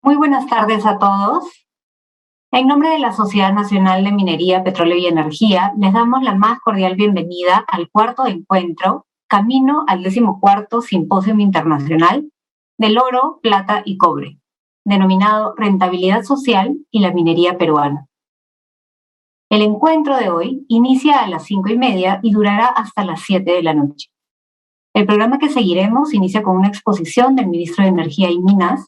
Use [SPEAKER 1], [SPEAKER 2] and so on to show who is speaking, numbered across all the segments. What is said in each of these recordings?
[SPEAKER 1] Muy buenas tardes a todos. En nombre de la Sociedad Nacional de Minería, Petróleo y Energía, les damos la más cordial bienvenida al cuarto encuentro, camino al 14º Simposio Internacional del Oro, Plata y Cobre, denominado Rentabilidad Social y la Minería Peruana. El encuentro de hoy inicia a las 5:30 y durará hasta las 7 de la noche. El programa que seguiremos inicia con una exposición del ministro de Energía y Minas,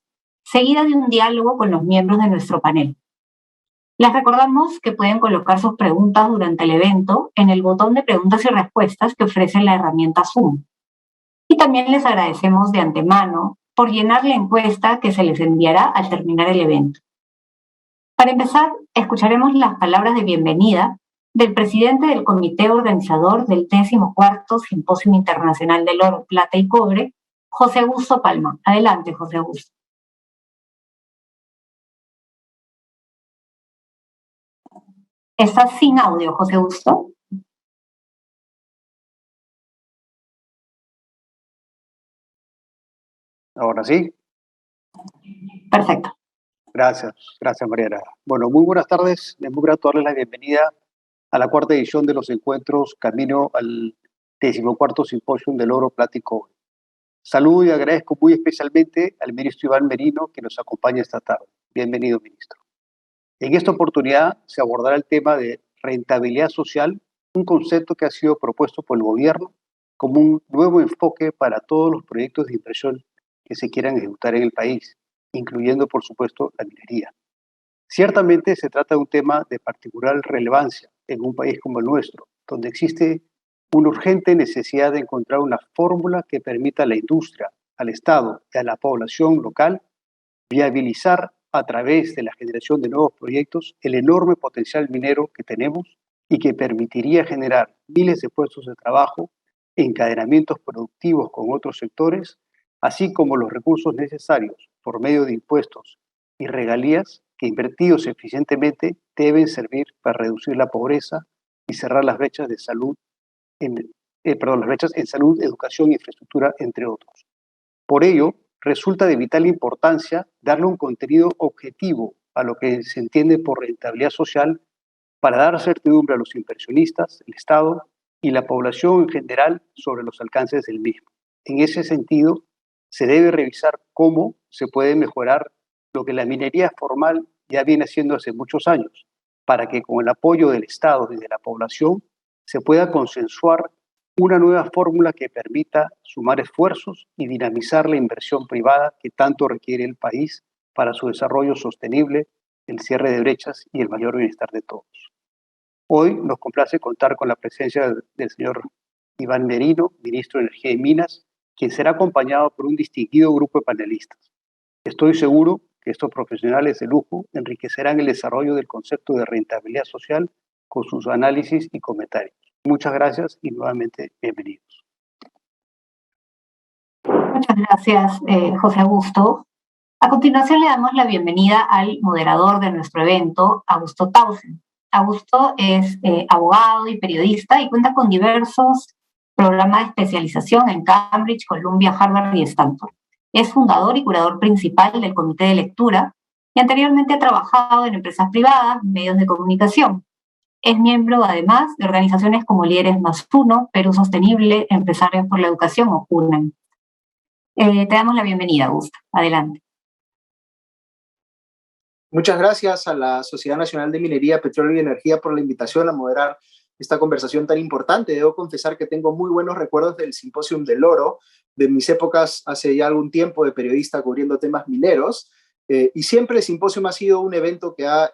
[SPEAKER 1] seguida de un diálogo con los miembros de nuestro panel. Les recordamos que pueden colocar sus preguntas durante el evento en el botón de preguntas y respuestas que ofrece la herramienta Zoom. Y también les agradecemos de antemano por llenar la encuesta que se les enviará al terminar el evento. Para empezar, escucharemos las palabras de bienvenida del presidente del comité organizador del 14º Simposio Internacional del Oro, Plata y Cobre, José Augusto Palma. Adelante, José Augusto. ¿Estás sin audio, José Augusto?
[SPEAKER 2] Ahora sí.
[SPEAKER 1] Perfecto.
[SPEAKER 2] Gracias, Mariana. Bueno, muy buenas tardes. Es muy grato darles la bienvenida a la cuarta edición de los encuentros camino al 14º Simposio del Oro, Plata y Cobre. Saludo y agradezco muy especialmente al ministro Iván Merino que nos acompaña esta tarde. Bienvenido, ministro. En esta oportunidad se abordará el tema de rentabilidad social, un concepto que ha sido propuesto por el gobierno como un nuevo enfoque para todos los proyectos de inversión que se quieran ejecutar en el país, incluyendo, por supuesto, la minería. Ciertamente se trata de un tema de particular relevancia en un país como el nuestro, donde existe una urgente necesidad de encontrar una fórmula que permita a la industria, al Estado y a la población local viabilizar a través de la generación de nuevos proyectos el enorme potencial minero que tenemos y que permitiría generar miles de puestos de trabajo, encadenamientos productivos con otros sectores, así como los recursos necesarios por medio de impuestos y regalías que invertidos eficientemente deben servir para reducir la pobreza y cerrar las brechas de salud, las brechas en salud, educación e infraestructura, entre otros. Por ello, resulta de vital importancia darle un contenido objetivo a lo que se entiende por rentabilidad social para dar certidumbre a los inversionistas, el Estado y la población en general sobre los alcances del mismo. En ese sentido, se debe revisar cómo se puede mejorar lo que la minería formal ya viene haciendo hace muchos años, para que con el apoyo del Estado y de la población se pueda consensuar una nueva fórmula que permita sumar esfuerzos y dinamizar la inversión privada que tanto requiere el país para su desarrollo sostenible, el cierre de brechas y el mayor bienestar de todos. Hoy nos complace contar con la presencia del señor Iván Merino, ministro de Energía y Minas, quien será acompañado por un distinguido grupo de panelistas. Estoy seguro que estos profesionales de lujo enriquecerán el desarrollo del concepto de rentabilidad social con sus análisis y comentarios. Muchas gracias y nuevamente bienvenidos.
[SPEAKER 1] Muchas gracias, José Augusto. A continuación le damos la bienvenida al moderador de nuestro evento, Augusto Tausen. Augusto es abogado y periodista y cuenta con diversos programas de especialización en Cambridge, Columbia, Harvard y Stanford. Es fundador y curador principal del Comité de Lectura y anteriormente ha trabajado en empresas privadas, medios de comunicación. Es miembro, además, de organizaciones como Líderes Más Uno, Perú Sostenible, Empresarios por la Educación o UNEM. Te damos la bienvenida, Augusto. Adelante.
[SPEAKER 3] Muchas gracias a la Sociedad Nacional de Minería, Petróleo y Energía por la invitación a moderar esta conversación tan importante. Debo confesar que tengo muy buenos recuerdos del Simposio del Oro, de mis épocas hace ya algún tiempo de periodista cubriendo temas mineros, y siempre el Simposio ha sido un evento que ha,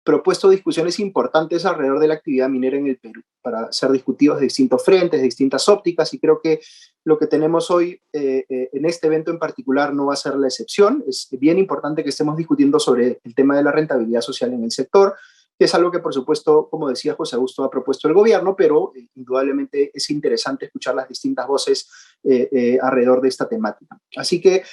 [SPEAKER 3] propuesto discusiones importantes alrededor de la actividad minera en el Perú, para ser discutidos de distintos frentes, de distintas ópticas, y creo que lo que tenemos hoy en este evento en particular no va a ser la excepción. Es bien importante que estemos discutiendo sobre el tema de la rentabilidad social en el sector, que es algo que, por supuesto, como decía José Augusto, ha propuesto el gobierno, pero indudablemente es interesante escuchar las distintas voces alrededor de esta temática. Así que,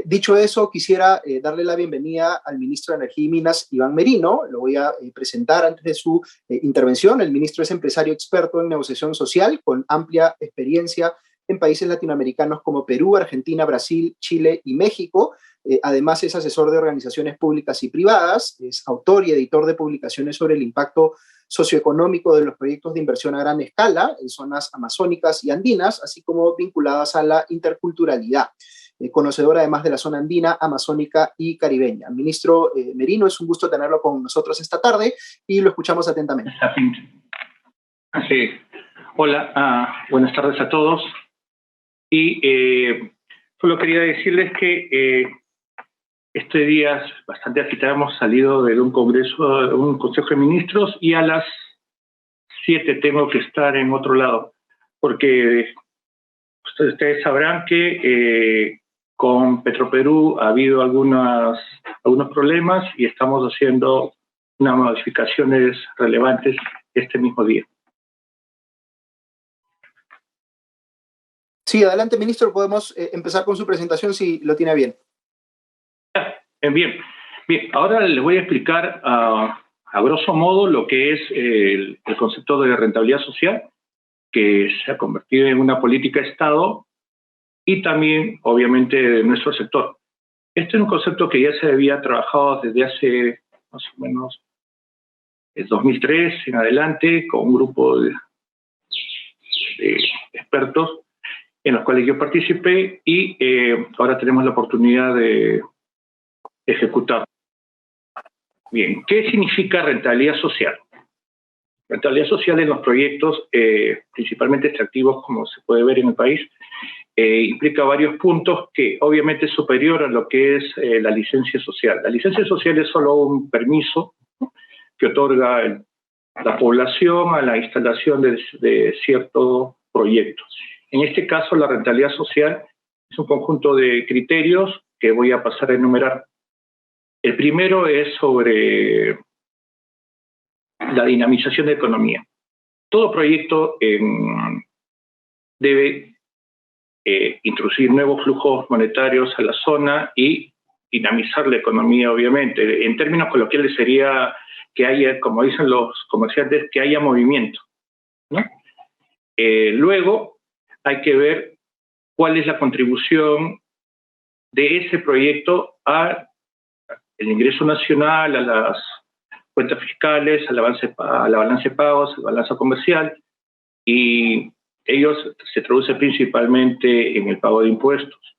[SPEAKER 3] dicho eso, quisiera darle la bienvenida al ministro de Energía y Minas, Iván Merino. Lo voy a presentar antes de su intervención. El ministro es empresario experto en negociación social, con amplia experiencia en países latinoamericanos como Perú, Argentina, Brasil, Chile y México. Además, es asesor de organizaciones públicas y privadas, es autor y editor de publicaciones sobre el impacto socioeconómico de los proyectos de inversión a gran escala en zonas amazónicas y andinas, así como vinculadas a la interculturalidad. Conocedor además de la zona andina, amazónica y caribeña. Ministro Merino, es un gusto tenerlo con nosotros esta tarde y lo escuchamos atentamente.
[SPEAKER 4] Sí. Hola, buenas tardes a todos. Y solo quería decirles que este día es bastante agitado, hemos salido de un congreso, de un consejo de ministros, y a las 7 tengo que estar en otro lado, porque ustedes sabrán que con Petroperú ha habido algunos problemas y estamos haciendo unas modificaciones relevantes este mismo día.
[SPEAKER 3] Sí, adelante, ministro, podemos empezar con su presentación si lo tiene bien.
[SPEAKER 4] Bien, ahora les voy a explicar a grosso modo lo que es el concepto de rentabilidad social, que se ha convertido en una política de Estado y también, obviamente, de nuestro sector. Este es un concepto que ya se había trabajado desde hace más o menos el 2003 en adelante con un grupo de expertos en los cuales yo participé y ahora tenemos la oportunidad de ejecutar. Bien, ¿qué significa rentabilidad social? Rentabilidad social en los proyectos, principalmente extractivos, como se puede ver en el país, implica varios puntos que obviamente es superior a lo que es la licencia social. La licencia social es solo un permiso que otorga la población a la instalación de ciertos proyectos. En este caso, la rentabilidad social es un conjunto de criterios que voy a pasar a enumerar. El primero es sobre la dinamización de la economía. Todo proyecto debe introducir nuevos flujos monetarios a la zona y dinamizar la economía, obviamente. En términos coloquiales sería que haya, como dicen los comerciantes, que haya movimiento, ¿no? Luego hay que ver cuál es la contribución de ese proyecto al ingreso nacional, a las cuentas fiscales, a la balanza de pagos, a la balanza comercial, y ellos se traducen principalmente en el pago de impuestos,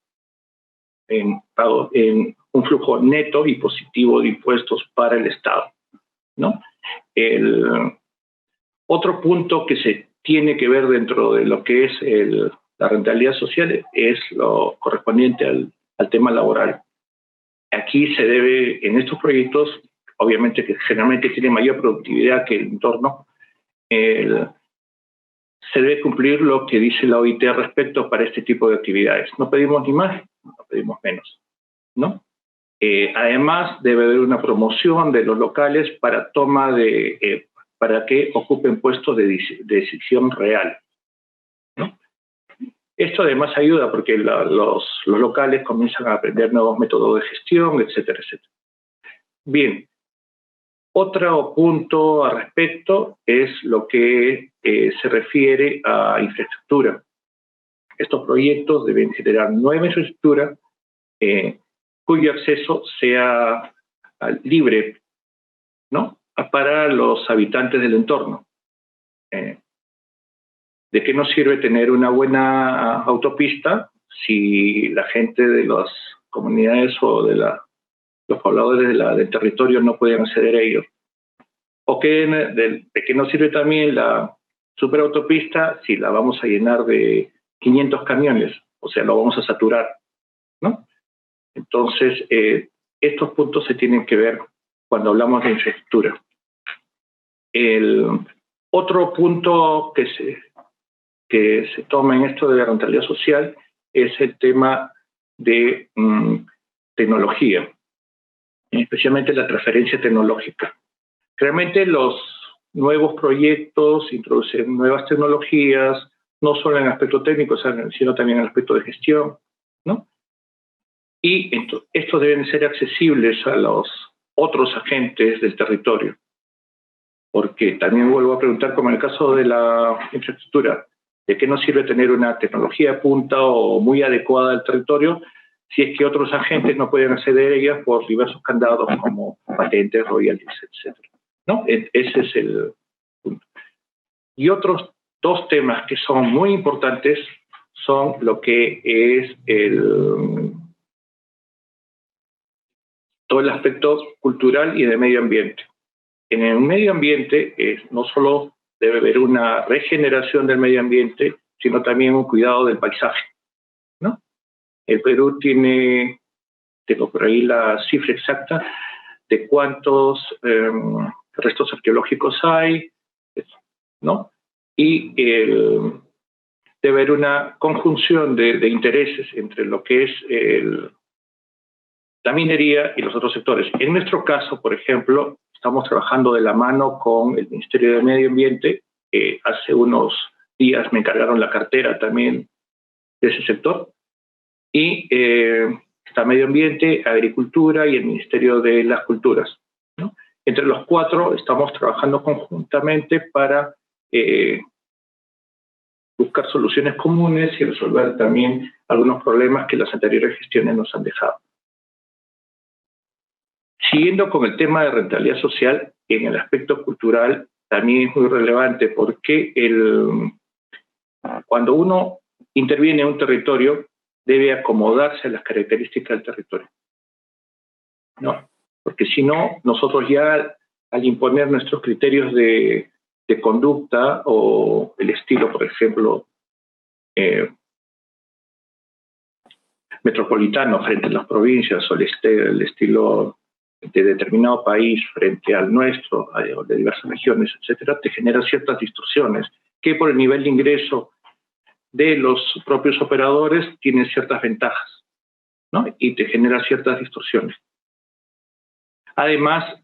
[SPEAKER 4] en un flujo neto y positivo de impuestos para el Estado, ¿no? El otro punto que se tiene que ver dentro de lo que es la rentabilidad social es lo correspondiente al tema laboral. Aquí se debe, en estos proyectos, obviamente que generalmente tienen mayor productividad que el entorno, se debe cumplir lo que dice la OIT al respecto para este tipo de actividades. No pedimos ni más, no pedimos menos, ¿no? Además, debe haber una promoción de los locales para para que ocupen puestos de decisión real, ¿no? Esto además ayuda porque los locales comienzan a aprender nuevos métodos de gestión, etcétera, etcétera. Bien, otro punto al respecto es lo que se refiere a infraestructura. Estos proyectos deben generar nueva infraestructura cuyo acceso sea libre, ¿no?, para los habitantes del entorno. ¿De qué nos sirve tener una buena autopista si la gente de las comunidades o de los pobladores del territorio no pueden acceder a ellos? ¿O de qué nos sirve también la superautopista si la vamos a llenar de 500 camiones? O sea, lo vamos a saturar, ¿no? Entonces, estos puntos se tienen que ver cuando hablamos de infraestructura. El otro punto que se toma en esto de la rentabilidad social es el tema de tecnología, especialmente la transferencia tecnológica. Realmente los nuevos proyectos introducen nuevas tecnologías, no solo en el aspecto técnico, sino también en el aspecto de gestión, ¿no? Y estos deben ser accesibles a los otros agentes del territorio. Porque también vuelvo a preguntar, como en el caso de la infraestructura, ¿de qué nos sirve tener una tecnología de punta o muy adecuada al territorio si es que otros agentes no pueden acceder a ellas por diversos candados como patentes, royalties, etc. ¿No? Ese es el punto. Y otros dos temas que son muy importantes son lo que es todo el aspecto cultural y de medio ambiente. En el medio ambiente no solo debe haber una regeneración del medio ambiente, sino también un cuidado del paisaje, ¿no? El Perú tiene, tengo por ahí la cifra exacta de cuántos restos arqueológicos hay, ¿no? Y debe haber una conjunción de intereses entre lo que es la minería y los otros sectores. En nuestro caso, por ejemplo, estamos trabajando de la mano con el Ministerio de Medio Ambiente. Hace unos días me encargaron la cartera también de ese sector. Y está Medio Ambiente, Agricultura y el Ministerio de las Culturas, ¿no? Entre los cuatro estamos trabajando conjuntamente para buscar soluciones comunes y resolver también algunos problemas que las anteriores gestiones nos han dejado. Siguiendo con el tema de rentabilidad social, en el aspecto cultural también es muy relevante porque cuando uno interviene en un territorio debe acomodarse a las características del territorio, ¿no? Porque si no, nosotros ya al imponer nuestros criterios de conducta o el estilo, por ejemplo, metropolitano frente a las provincias o el estilo de determinado país frente al nuestro, o de diversas regiones, etcétera, te genera ciertas distorsiones que por el nivel de ingreso de los propios operadores tienen ciertas ventajas, ¿no? Y te genera ciertas distorsiones. Además,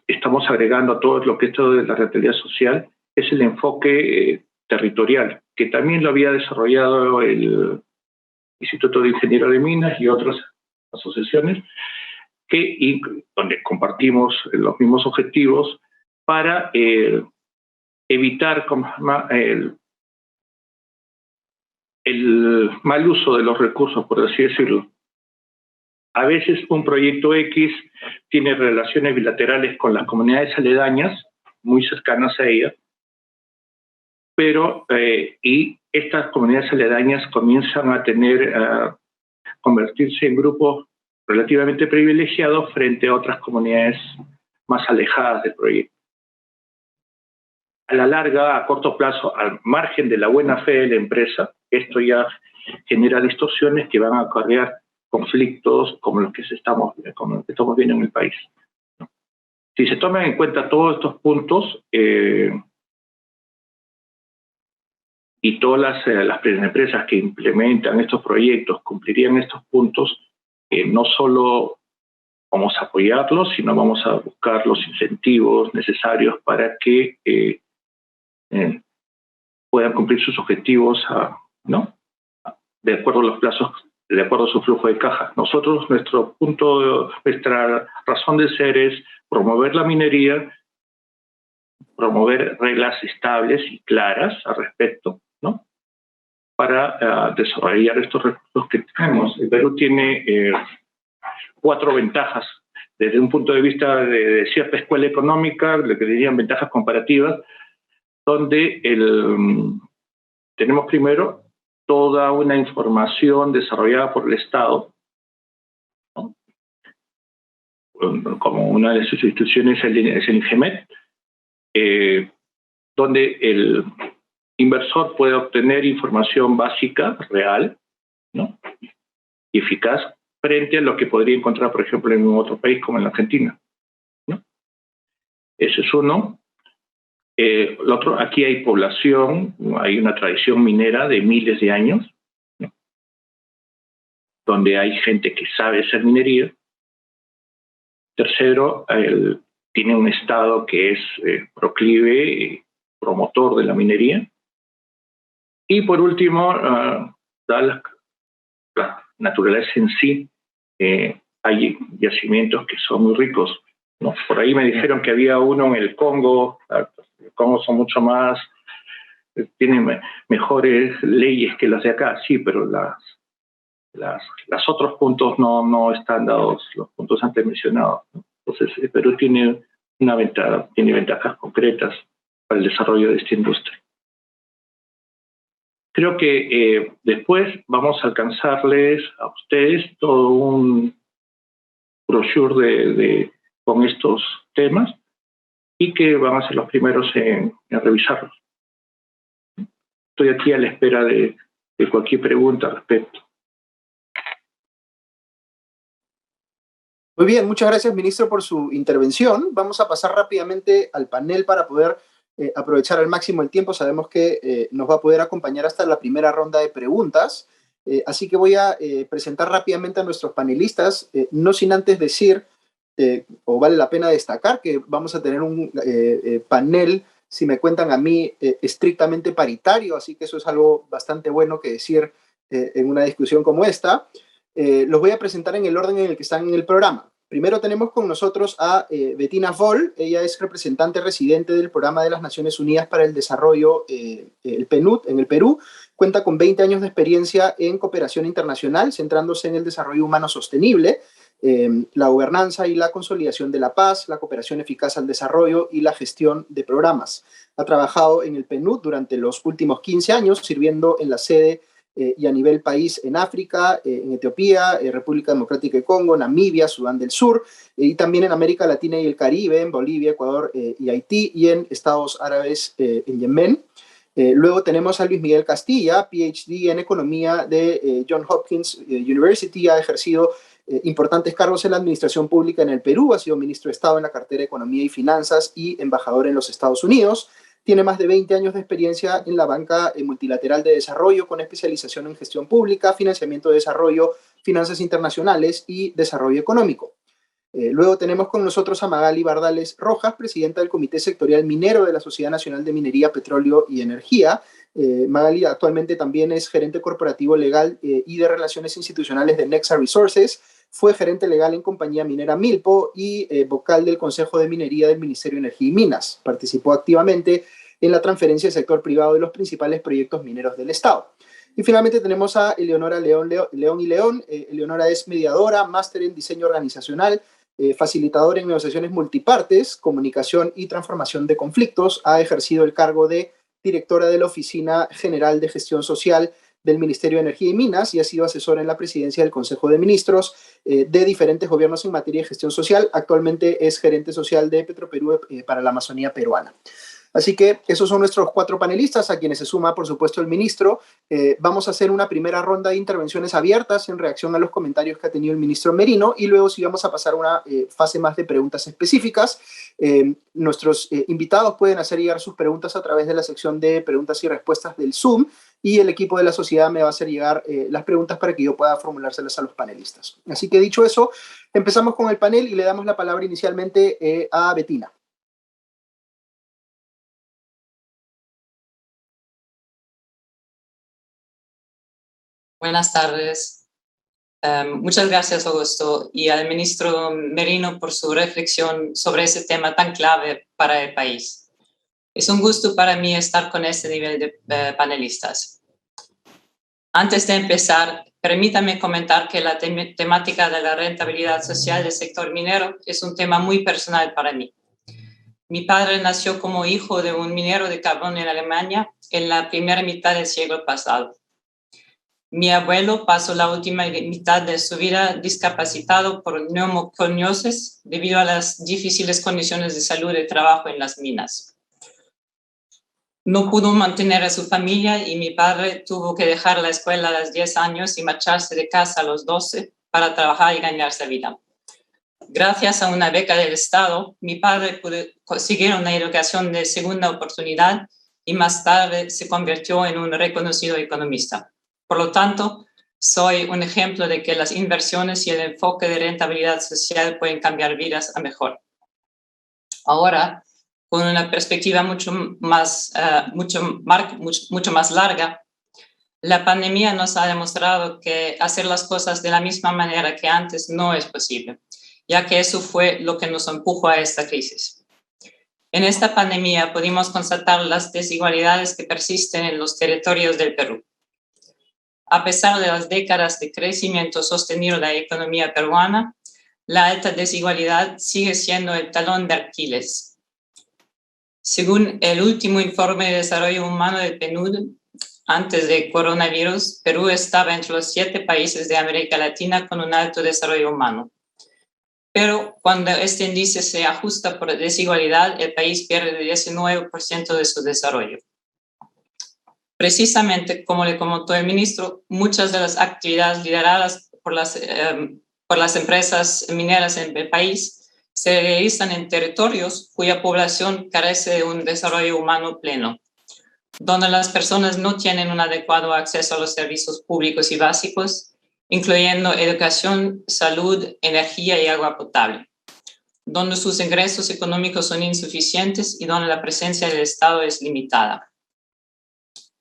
[SPEAKER 4] estamos agregando a todo lo que es todo de la rentabilidad social, es el enfoque territorial, que también lo había desarrollado el Instituto de Ingenieros de Minas y otras asociaciones, donde compartimos los mismos objetivos para evitar el mal uso de los recursos, por así decirlo. A veces un proyecto X tiene relaciones bilaterales con las comunidades aledañas, muy cercanas a ellas, pero y estas comunidades aledañas comienzan a convertirse en grupos relativamente privilegiados frente a otras comunidades más alejadas del proyecto. A la larga, a corto plazo, al margen de la buena fe de la empresa, esto ya genera distorsiones que van a acarrear conflictos como los que estamos viendo en el país. Si se toman en cuenta todos estos puntos y todas las empresas que implementan estos proyectos cumplirían estos puntos, no solo vamos a apoyarlos, sino vamos a buscar los incentivos necesarios para que puedan cumplir sus objetivos, ¿no? De acuerdo a los plazos, de acuerdo a su flujo de caja. Nosotros, nuestra razón de ser es promover la minería, promover reglas estables y claras al respecto, ¿no? Para desarrollar estos recursos que tenemos. El Perú tiene 4 ventajas desde un punto de vista de cierta escuela económica, lo que dirían ventajas comparativas, donde tenemos primero toda una información desarrollada por el Estado, ¿no? Como una de sus instituciones es el INGEMET, donde el inversor puede obtener información básica, real, ¿no? Y eficaz frente a lo que podría encontrar, por ejemplo, en otro país como en la Argentina, ¿no? Ese es uno. El otro, aquí hay población, hay una tradición minera de miles de años, ¿no? Donde hay gente que sabe hacer minería. Tercero, tiene un Estado que es proclive, promotor de la minería. Y por último, la naturaleza en sí, hay yacimientos que son muy ricos, ¿no? Por ahí me dijeron que había uno en el Congo. El Congo son mucho más, tienen mejores leyes que las de acá, sí, pero Los otros puntos no están dados, los puntos antes mencionados, ¿no? Entonces, el Perú tiene ventajas concretas para el desarrollo de esta industria. Creo que después vamos a alcanzarles a ustedes todo un brochure con estos temas y que van a ser los primeros en revisarlos. Estoy aquí a la espera de cualquier pregunta al respecto.
[SPEAKER 3] Muy bien, muchas gracias, ministro, por su intervención. Vamos a pasar rápidamente al panel para poder aprovechar al máximo el tiempo. Sabemos que nos va a poder acompañar hasta la primera ronda de preguntas. Así que voy a presentar rápidamente a nuestros panelistas, no sin antes decir, o vale la pena destacar, que vamos a tener un panel, si me cuentan a mí, estrictamente paritario, así que eso es algo bastante bueno que decir en una discusión como esta. Los voy a presentar en el orden en el que están en el programa. Primero tenemos con nosotros a Bettina Voll. Ella es representante residente del Programa de las Naciones Unidas para el Desarrollo, el PNUD, en el Perú. Cuenta con 20 años de experiencia en cooperación internacional, centrándose en el desarrollo humano sostenible, la gobernanza y la consolidación de la paz, la cooperación eficaz al desarrollo y la gestión de programas. Ha trabajado en el PNUD durante los últimos 15 años, sirviendo en la sede y a nivel país en África, en Etiopía, República Democrática de Congo, Namibia, Sudán del Sur, y también en América Latina y el Caribe, en Bolivia, Ecuador y Haití, y en Estados Árabes, en Yemen. Luego tenemos a Luis Miguel Castilla, PhD en Economía de Johns Hopkins University. Ha ejercido importantes cargos en la administración pública en el Perú, ha sido ministro de Estado en la cartera de Economía y Finanzas y embajador en los Estados Unidos. Tiene más de 20 años de experiencia en la banca multilateral de desarrollo, con especialización en gestión pública, financiamiento de desarrollo, finanzas internacionales y desarrollo económico. Luego tenemos con nosotros a Magali Bardales Rojas, presidenta del Comité Sectorial Minero de la Sociedad Nacional de Minería, Petróleo y Energía. Magali actualmente también es gerente corporativo legal y de relaciones institucionales de Nexa Resources. Fue gerente legal en compañía minera Milpo y vocal del Consejo de Minería del Ministerio de Energía y Minas. Participó activamente en la transferencia del sector privado de los principales proyectos mineros del Estado. Y finalmente tenemos a Eleonora León y León. Eleonora es mediadora, máster en diseño organizacional, facilitadora en negociaciones multipartes, comunicación y transformación de conflictos. Ha ejercido el cargo de directora de la Oficina General de Gestión Social del Ministerio de Energía y Minas y ha sido asesora en la presidencia del Consejo de Ministros de diferentes gobiernos en materia de gestión social. Actualmente es gerente social de Petroperú para la Amazonía peruana. Así que esos son nuestros 4 panelistas, a quienes se suma, por supuesto, el ministro. Vamos a hacer una primera ronda de intervenciones abiertas en reacción a los comentarios que ha tenido el ministro Merino y luego sí vamos a pasar a una fase más de preguntas específicas. Nuestros invitados pueden hacer llegar sus preguntas a través de la sección de preguntas y respuestas del Zoom y el equipo de la sociedad me va a hacer llegar las preguntas para que yo pueda formulárselas a los panelistas. Así que dicho eso, empezamos con el panel y le damos la palabra inicialmente a Bettina.
[SPEAKER 5] Buenas tardes. Muchas gracias, Augusto, y al ministro Merino por su reflexión sobre ese tema tan clave para el país. Es un gusto para mí estar con este nivel de panelistas. Antes de empezar, permítame comentar que la temática de la rentabilidad social del sector minero es un tema muy personal para mí. Mi padre nació como hijo de un minero de carbón en Alemania en la primera mitad del siglo pasado. Mi abuelo pasó la última mitad de su vida discapacitado por neumoconiosis debido a las difíciles condiciones de salud de trabajo en las minas. No pudo mantener a su familia y mi padre tuvo que dejar la escuela a los 10 años y marcharse de casa a los 12 para trabajar y ganarse vida. Gracias a una beca del Estado, mi padre pudo conseguir una educación de segunda oportunidad y más tarde se convirtió en un reconocido economista. Por lo tanto, soy un ejemplo de que las inversiones y el enfoque de rentabilidad social pueden cambiar vidas a mejor. Ahora, con una perspectiva mucho más larga, la pandemia nos ha demostrado que hacer las cosas de la misma manera que antes no es posible, ya que eso fue lo que nos empujó a esta crisis. En esta pandemia pudimos constatar las desigualdades que persisten en los territorios del Perú. A pesar de las décadas de crecimiento sostenido de la economía peruana, la alta desigualdad sigue siendo el talón de Aquiles. Según el último informe de desarrollo humano del PNUD, antes del coronavirus, Perú estaba entre los 7 países de América Latina con un alto desarrollo humano. Pero cuando este índice se ajusta por desigualdad, el país pierde el 19% de su desarrollo. Precisamente, como le comentó el ministro, muchas de las actividades lideradas por las empresas mineras en el país se realizan en territorios cuya población carece de un desarrollo humano pleno, donde las personas no tienen un adecuado acceso a los servicios públicos y básicos, incluyendo educación, salud, energía y agua potable, donde sus ingresos económicos son insuficientes y donde la presencia del Estado es limitada.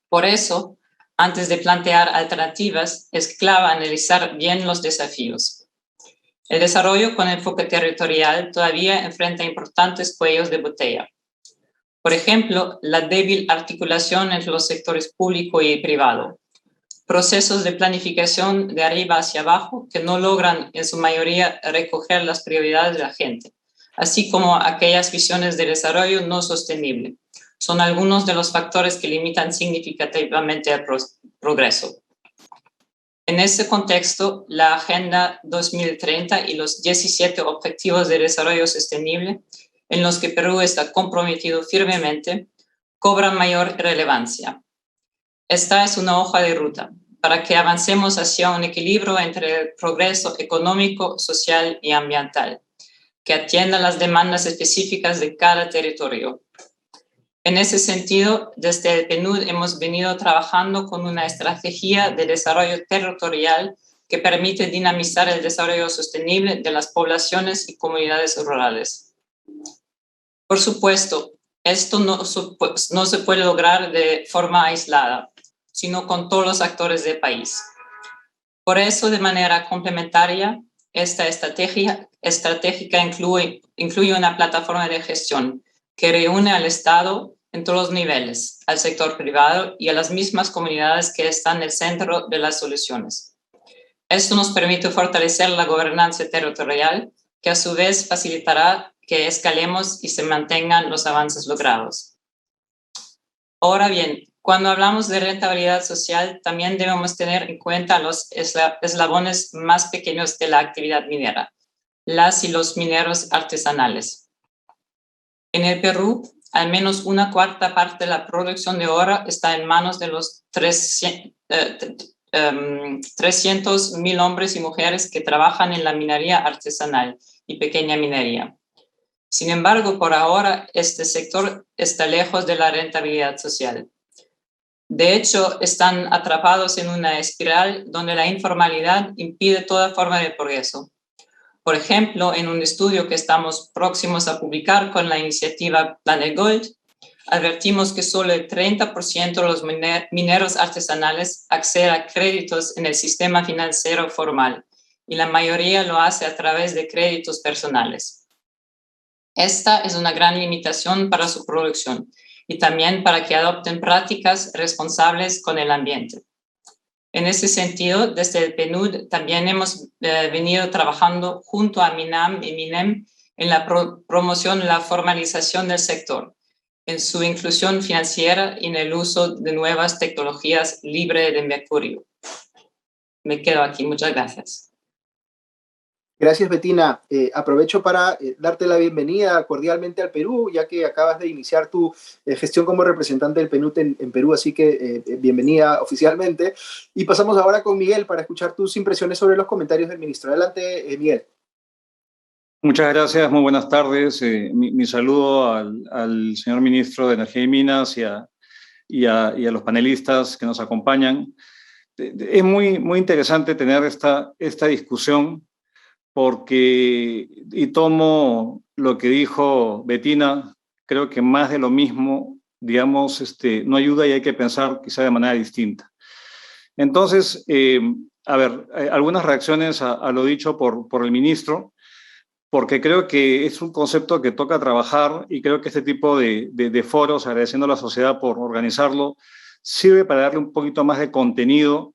[SPEAKER 5] Por eso, antes de plantear alternativas, es clave analizar bien los desafíos. El desarrollo con enfoque territorial todavía enfrenta importantes cuellos de botella. Por ejemplo, la débil articulación entre los sectores público y privado, procesos de planificación de arriba hacia abajo que no logran en su mayoría recoger las prioridades de la gente, así como aquellas visiones de desarrollo no sostenible. Son algunos de los factores que limitan significativamente el progreso. En ese contexto, la Agenda 2030 y los 17 Objetivos de Desarrollo Sostenible, en los que Perú está comprometido firmemente, cobran mayor relevancia. Esta es una hoja de ruta para que avancemos hacia un equilibrio entre el progreso económico, social y ambiental, que atienda las demandas específicas de cada territorio. En ese sentido, desde el PNUD hemos venido trabajando con una estrategia de desarrollo territorial que permite dinamizar el desarrollo sostenible de las poblaciones y comunidades rurales. Por supuesto, esto no se puede lograr de forma aislada, sino con todos los actores del país. Por eso, de manera complementaria, esta estrategia estratégica incluye una plataforma de gestión que reúne al Estado en todos los niveles, al sector privado y a las mismas comunidades que están en el centro de las soluciones. Esto nos permite fortalecer la gobernanza territorial, que a su vez facilitará que escalemos y se mantengan los avances logrados. Ahora bien, cuando hablamos de rentabilidad social, también debemos tener en cuenta los eslabones más pequeños de la actividad minera, las y los mineros artesanales. En el Perú, al menos una cuarta parte de la producción de oro está en manos de los 300.000 hombres y mujeres que trabajan en la minería artesanal y pequeña minería. Sin embargo, por ahora, este sector está lejos de la rentabilidad social. De hecho, están atrapados en una espiral donde la informalidad impide toda forma de progreso. Por ejemplo, en un estudio que estamos próximos a publicar con la iniciativa Planet Gold, advertimos que solo el 30% de los mineros artesanales accede a créditos en el sistema financiero formal y la mayoría lo hace a través de créditos personales. Esta es una gran limitación para su producción y también para que adopten prácticas responsables con el ambiente. En ese sentido, desde el PNUD también hemos venido trabajando junto a MINAM y MINEM en la promoción y la formalización del sector, en su inclusión financiera y en el uso de nuevas tecnologías libres de mercurio. Me quedo aquí. Muchas gracias.
[SPEAKER 3] Gracias, Bettina. Aprovecho para darte la bienvenida cordialmente al Perú, ya que acabas de iniciar tu gestión como representante del PNUD en Perú, así que bienvenida oficialmente. Y pasamos ahora con Miguel para escuchar tus impresiones sobre los comentarios del ministro. Adelante, Miguel.
[SPEAKER 6] Muchas gracias, muy buenas tardes. Mi saludo al señor ministro de Energía y Minas y a los panelistas que nos acompañan. Es muy interesante tener esta discusión porque, y tomo lo que dijo Bettina, creo que más de lo mismo, digamos, no ayuda y hay que pensar quizá de manera distinta. Entonces, algunas reacciones a lo dicho por el ministro, porque creo que es un concepto que toca trabajar y creo que este tipo de foros, agradeciendo a la sociedad por organizarlo, sirve para darle un poquito más de contenido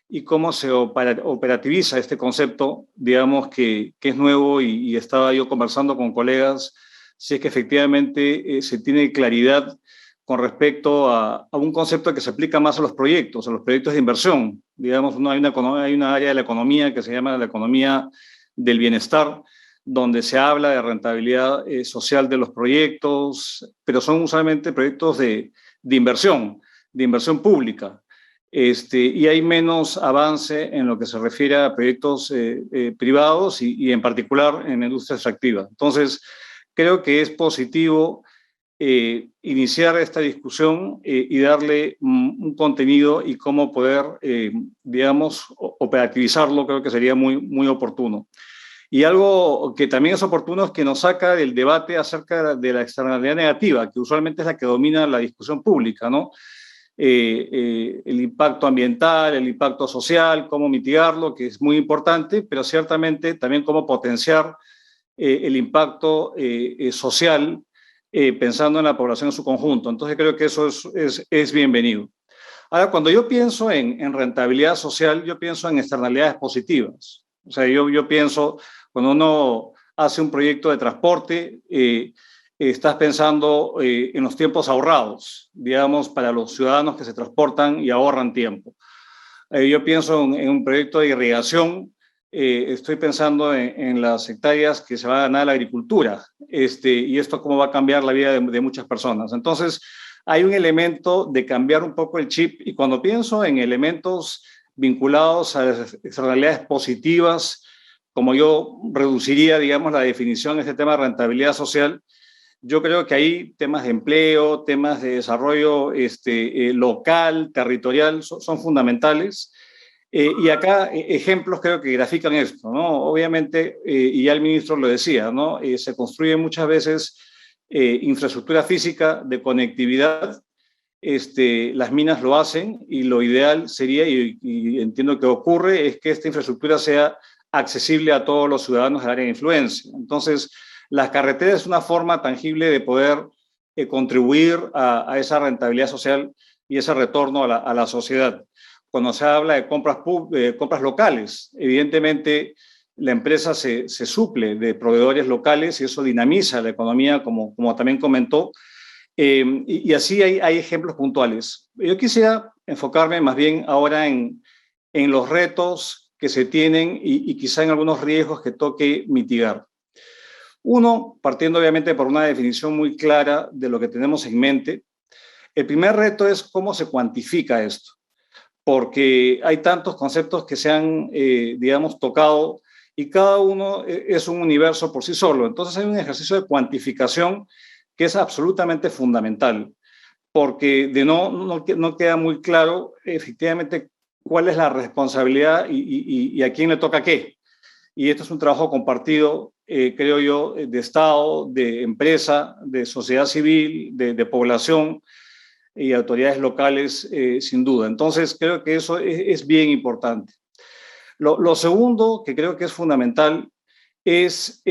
[SPEAKER 6] y cómo se operativiza este concepto, digamos que es nuevo y estaba yo conversando con colegas, si es que efectivamente se tiene claridad con respecto a un concepto que se aplica más a los proyectos de inversión. Digamos, hay una área de la economía que se llama la economía del bienestar, donde se habla de rentabilidad social de los proyectos, pero son usualmente proyectos de inversión pública. Y hay menos avance en lo que se refiere a proyectos privados y en particular en la industria extractiva. Entonces, creo que es positivo iniciar esta discusión y darle un contenido y cómo poder, digamos, operativizarlo, creo que sería muy, muy oportuno. Y algo que también es oportuno es que nos saca del debate acerca de la externalidad negativa, que usualmente es la que domina la discusión pública, ¿no? El impacto ambiental, el impacto social, cómo mitigarlo, que es muy importante, pero ciertamente también cómo potenciar el impacto social pensando en la población en su conjunto. Entonces creo que eso es bienvenido. Ahora, cuando yo pienso en rentabilidad social, yo pienso en externalidades positivas. O sea, yo pienso, cuando uno hace un proyecto de transporte, estás pensando en los tiempos ahorrados, digamos, para los ciudadanos que se transportan y ahorran tiempo. Yo pienso en un proyecto de irrigación, estoy pensando en las hectáreas que se va a ganar a la agricultura, y esto cómo va a cambiar la vida de muchas personas. Entonces, hay un elemento de cambiar un poco el chip, y cuando pienso en elementos vinculados a las externalidades positivas, como yo reduciría, digamos, la definición de este tema de rentabilidad social, yo creo que hay temas de empleo, temas de desarrollo local, territorial, son fundamentales. Y acá ejemplos creo que grafican esto, ¿no? Obviamente, y ya el ministro lo decía, ¿no? Se construye muchas veces infraestructura física de conectividad. Las minas lo hacen y lo ideal sería, y entiendo que ocurre, es que esta infraestructura sea accesible a todos los ciudadanos del área de influencia. Entonces, las carreteras es una forma tangible de poder contribuir a esa rentabilidad social y ese retorno a la sociedad. Cuando se habla de compras locales, evidentemente la empresa se suple de proveedores locales y eso dinamiza la economía, como también comentó, y así hay ejemplos puntuales. Yo quisiera enfocarme más bien ahora en los retos que se tienen y quizá en algunos riesgos que toque mitigar. Uno, partiendo obviamente por una definición muy clara de lo que tenemos en mente, el primer reto es cómo se cuantifica esto, porque hay tantos conceptos que se han, digamos, tocado y cada uno es un universo por sí solo. Entonces hay un ejercicio de cuantificación que es absolutamente fundamental, porque no queda muy claro efectivamente cuál es la responsabilidad y a quién le toca qué. Y esto es un trabajo compartido, creo yo, de Estado, de empresa, de sociedad civil, de población y autoridades locales, sin duda. Entonces, creo que eso es bien importante. Lo segundo, que creo que es fundamental, es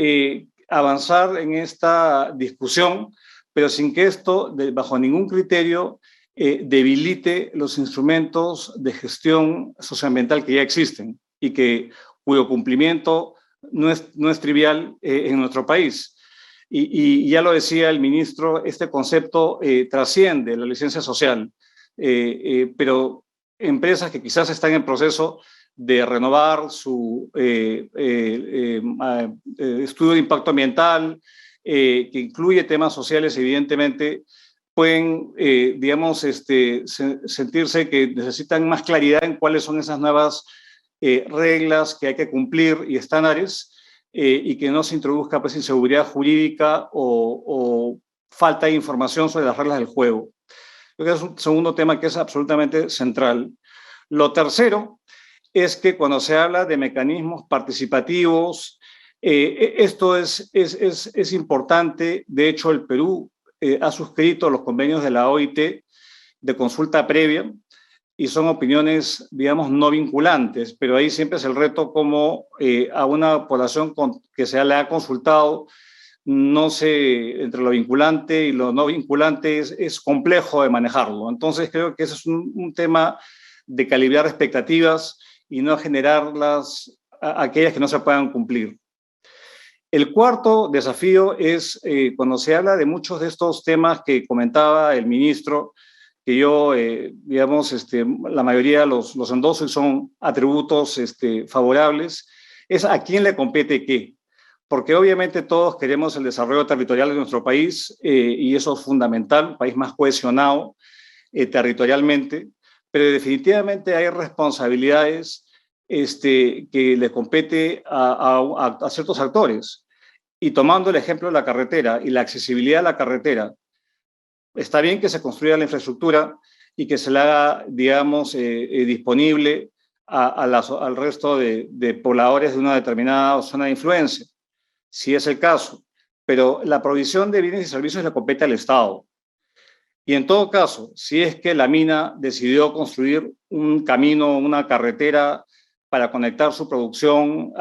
[SPEAKER 6] avanzar en esta discusión, pero sin que esto, bajo ningún criterio, debilite los instrumentos de gestión socioambiental que ya existen y cuyo cumplimiento no es trivial en nuestro país. Y ya lo decía el ministro, este concepto trasciende la licencia social, pero empresas que quizás están en proceso de renovar su estudio de impacto ambiental, que incluye temas sociales, evidentemente, pueden, digamos, sentirse que necesitan más claridad en cuáles son esas nuevas reglas que hay que cumplir y estándares, y que no se introduzca pues inseguridad jurídica o falta de información sobre las reglas del juego. Creo que es un segundo tema que es absolutamente central. Lo tercero es que cuando se habla de mecanismos participativos, esto es importante. De hecho, el Perú ha suscrito los convenios de la OIT de consulta previa y son opiniones, digamos, no vinculantes, pero ahí siempre es el reto como a una población que se le ha consultado, no sé, entre lo vinculante y lo no vinculante es complejo de manejarlo. Entonces creo que ese es un tema de calibrar expectativas y no generarlas aquellas que no se puedan cumplir. El cuarto desafío es cuando se habla de muchos de estos temas que comentaba el ministro, que yo, digamos, la mayoría los endoso y son atributos favorables, es a quién le compete qué. Porque obviamente todos queremos el desarrollo territorial de nuestro país y eso es fundamental, un país más cohesionado territorialmente, pero definitivamente hay responsabilidades que le compete a ciertos actores. Y tomando el ejemplo de la carretera y la accesibilidad a la carretera, está bien que se construya la infraestructura y que se la haga, digamos, disponible al resto de pobladores de una determinada zona de influencia, si es el caso, pero la provisión de bienes y servicios le compete al Estado. Y en todo caso, si es que la mina decidió construir un camino, una carretera para conectar su producción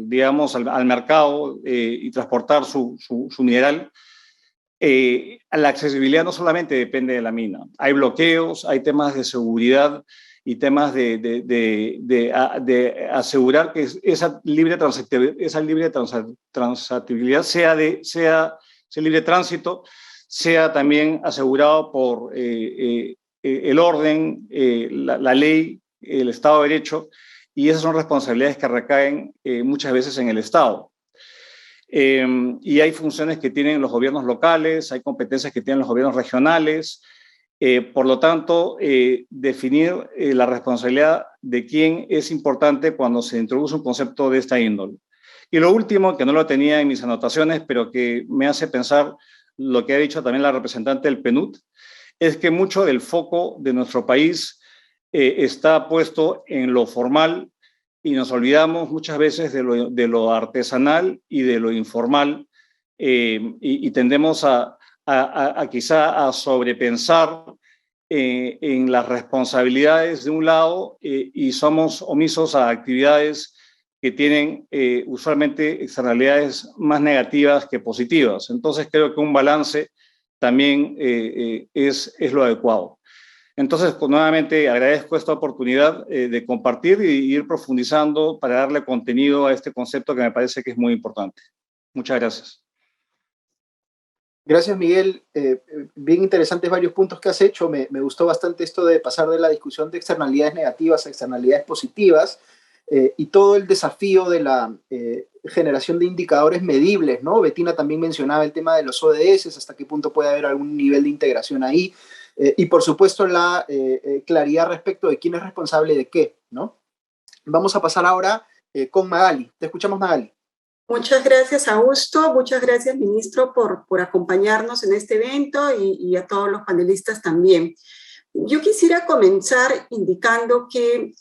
[SPEAKER 6] digamos, al mercado y transportar su mineral, la accesibilidad no solamente depende de la mina. Hay bloqueos, hay temas de seguridad y temas de asegurar que esa libre transitabilidad sea libre tránsito, sea también asegurado por el orden, la ley, el Estado de Derecho, y esas son responsabilidades que recaen muchas veces en el Estado. Y hay funciones que tienen los gobiernos locales, hay competencias que tienen los gobiernos regionales. Por lo tanto, definir la responsabilidad de quién es importante cuando se introduce un concepto de esta índole. Y lo último, que no lo tenía en mis anotaciones, pero que me hace pensar lo que ha dicho también la representante del PNUD, es que mucho del foco de nuestro país está puesto en lo formal y nos olvidamos muchas veces de lo artesanal y de lo informal y tendemos quizá a sobrepensar en las responsabilidades de un lado y somos omisos a actividades que tienen usualmente externalidades más negativas que positivas. Entonces creo que un balance también es lo adecuado. Entonces, nuevamente agradezco esta oportunidad de compartir y ir profundizando para darle contenido a este concepto que me parece que es muy importante. Muchas gracias.
[SPEAKER 3] Gracias, Miguel. Bien interesantes varios puntos que has hecho. Me gustó bastante esto de pasar de la discusión de externalidades negativas a externalidades positivas y todo el desafío de la generación de indicadores medibles, ¿no? Bettina también mencionaba el tema de los ODS, hasta qué punto puede haber algún nivel de integración ahí. Y por supuesto la claridad respecto de quién es responsable de qué, ¿no? Vamos a pasar ahora con Magali. Te escuchamos, Magali.
[SPEAKER 7] Muchas gracias, Augusto. Muchas gracias, ministro, por acompañarnos en este evento y a todos los panelistas también. Yo quisiera comenzar indicando que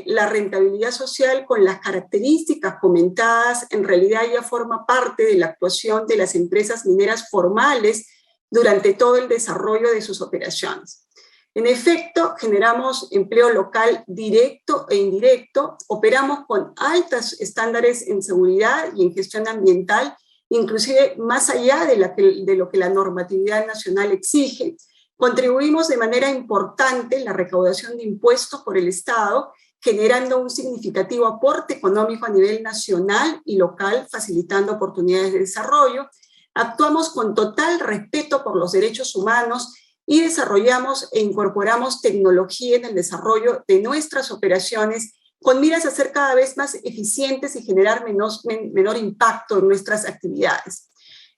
[SPEAKER 7] la rentabilidad social, con las características comentadas, en realidad ya forma parte de la actuación de las empresas mineras formales durante todo el desarrollo de sus operaciones. En efecto, generamos empleo local directo e indirecto, operamos con altos estándares en seguridad y en gestión ambiental, inclusive más allá de lo que la normatividad nacional exige. Contribuimos de manera importante en la recaudación de impuestos por el Estado, generando un significativo aporte económico a nivel nacional y local, facilitando oportunidades de desarrollo. Actuamos con total respeto por los derechos humanos y desarrollamos e incorporamos tecnología en el desarrollo de nuestras operaciones con miras a ser cada vez más eficientes y generar menor impacto en nuestras actividades.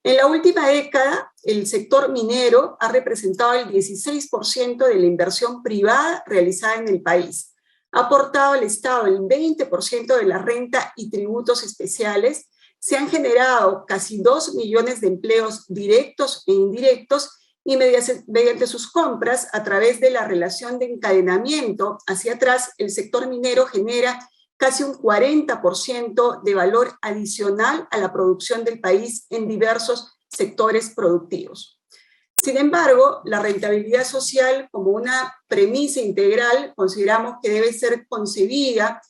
[SPEAKER 7] En la última década, el sector minero ha representado el 16% de la inversión privada realizada en el país. Ha aportado al Estado el 20% de la renta y tributos especiales. Se han generado casi 2 millones de empleos directos e indirectos y mediante sus compras, a través de la relación de encadenamiento hacia atrás, el sector minero genera casi un 40% de valor adicional a la producción del país en diversos sectores productivos. Sin embargo, la rentabilidad social como una premisa integral consideramos que debe ser concebida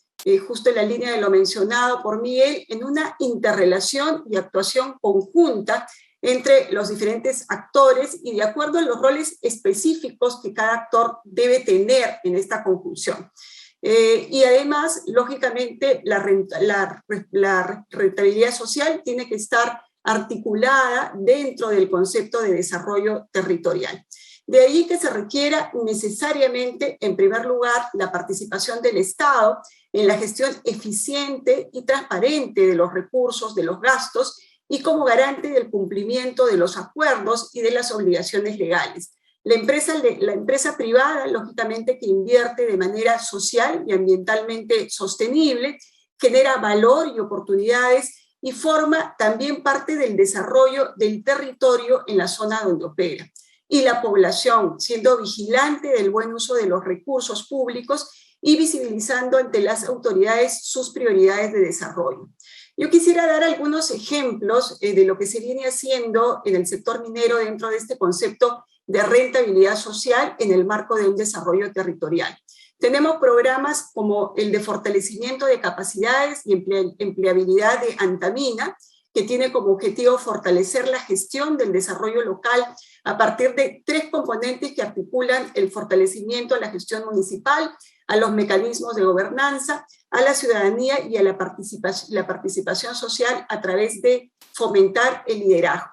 [SPEAKER 7] justo en la línea de lo mencionado por Miguel, en una interrelación y actuación conjunta entre los diferentes actores y de acuerdo a los roles específicos que cada actor debe tener en esta conjunción. Y además, lógicamente, la rentabilidad social tiene que estar articulada dentro del concepto de desarrollo territorial. De ahí que se requiera necesariamente, en primer lugar, la participación del Estado en la gestión eficiente y transparente de los recursos, de los gastos, y como garante del cumplimiento de los acuerdos y de las obligaciones legales. La empresa privada, lógicamente, que invierte de manera social y ambientalmente sostenible, genera valor y oportunidades y forma también parte del desarrollo del territorio en la zona donde opera. Y la población, siendo vigilante del buen uso de los recursos públicos y visibilizando ante las autoridades sus prioridades de desarrollo. Yo quisiera dar algunos ejemplos de lo que se viene haciendo en el sector minero dentro de este concepto de rentabilidad social en el marco de un desarrollo territorial. Tenemos programas como el de fortalecimiento de capacidades y empleabilidad de Antamina, que tiene como objetivo fortalecer la gestión del desarrollo local a partir de 3 componentes que articulan el fortalecimiento a la gestión municipal, a los mecanismos de gobernanza, a la ciudadanía y a la participación social a través de fomentar el liderazgo.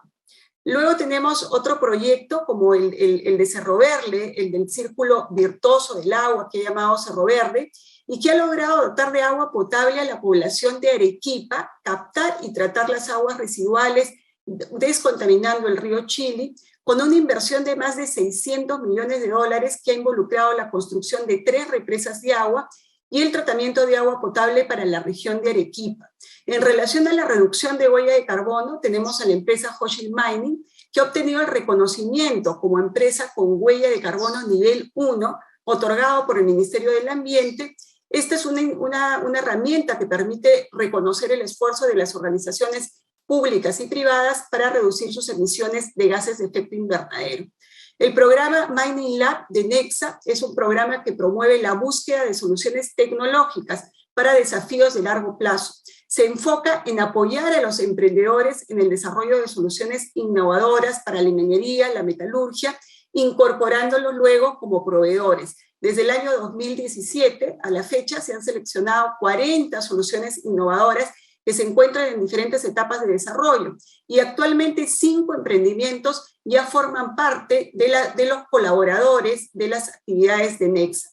[SPEAKER 7] Luego tenemos otro proyecto como el de Cerro Verde, el del círculo virtuoso del agua que he llamado Cerro Verde, y que ha logrado dotar de agua potable a la población de Arequipa, captar y tratar las aguas residuales, descontaminando el río Chili, con una inversión de más de $600 millones que ha involucrado la construcción de 3 represas de agua y el tratamiento de agua potable para la región de Arequipa. En relación a la reducción de huella de carbono, tenemos a la empresa Hochschild Mining, que ha obtenido el reconocimiento como empresa con huella de carbono nivel 1, otorgado por el Ministerio del Ambiente. Esta es una herramienta que permite reconocer el esfuerzo de las organizaciones públicas y privadas para reducir sus emisiones de gases de efecto invernadero. El programa Mining Lab de Nexa es un programa que promueve la búsqueda de soluciones tecnológicas para desafíos de largo plazo. Se enfoca en apoyar a los emprendedores en el desarrollo de soluciones innovadoras para la minería, la metalurgia, incorporándolos luego como proveedores. Desde el año 2017 a la fecha se han seleccionado 40 soluciones innovadoras que se encuentran en diferentes etapas de desarrollo y actualmente 5 emprendimientos ya forman parte de los colaboradores de las actividades de Nexa.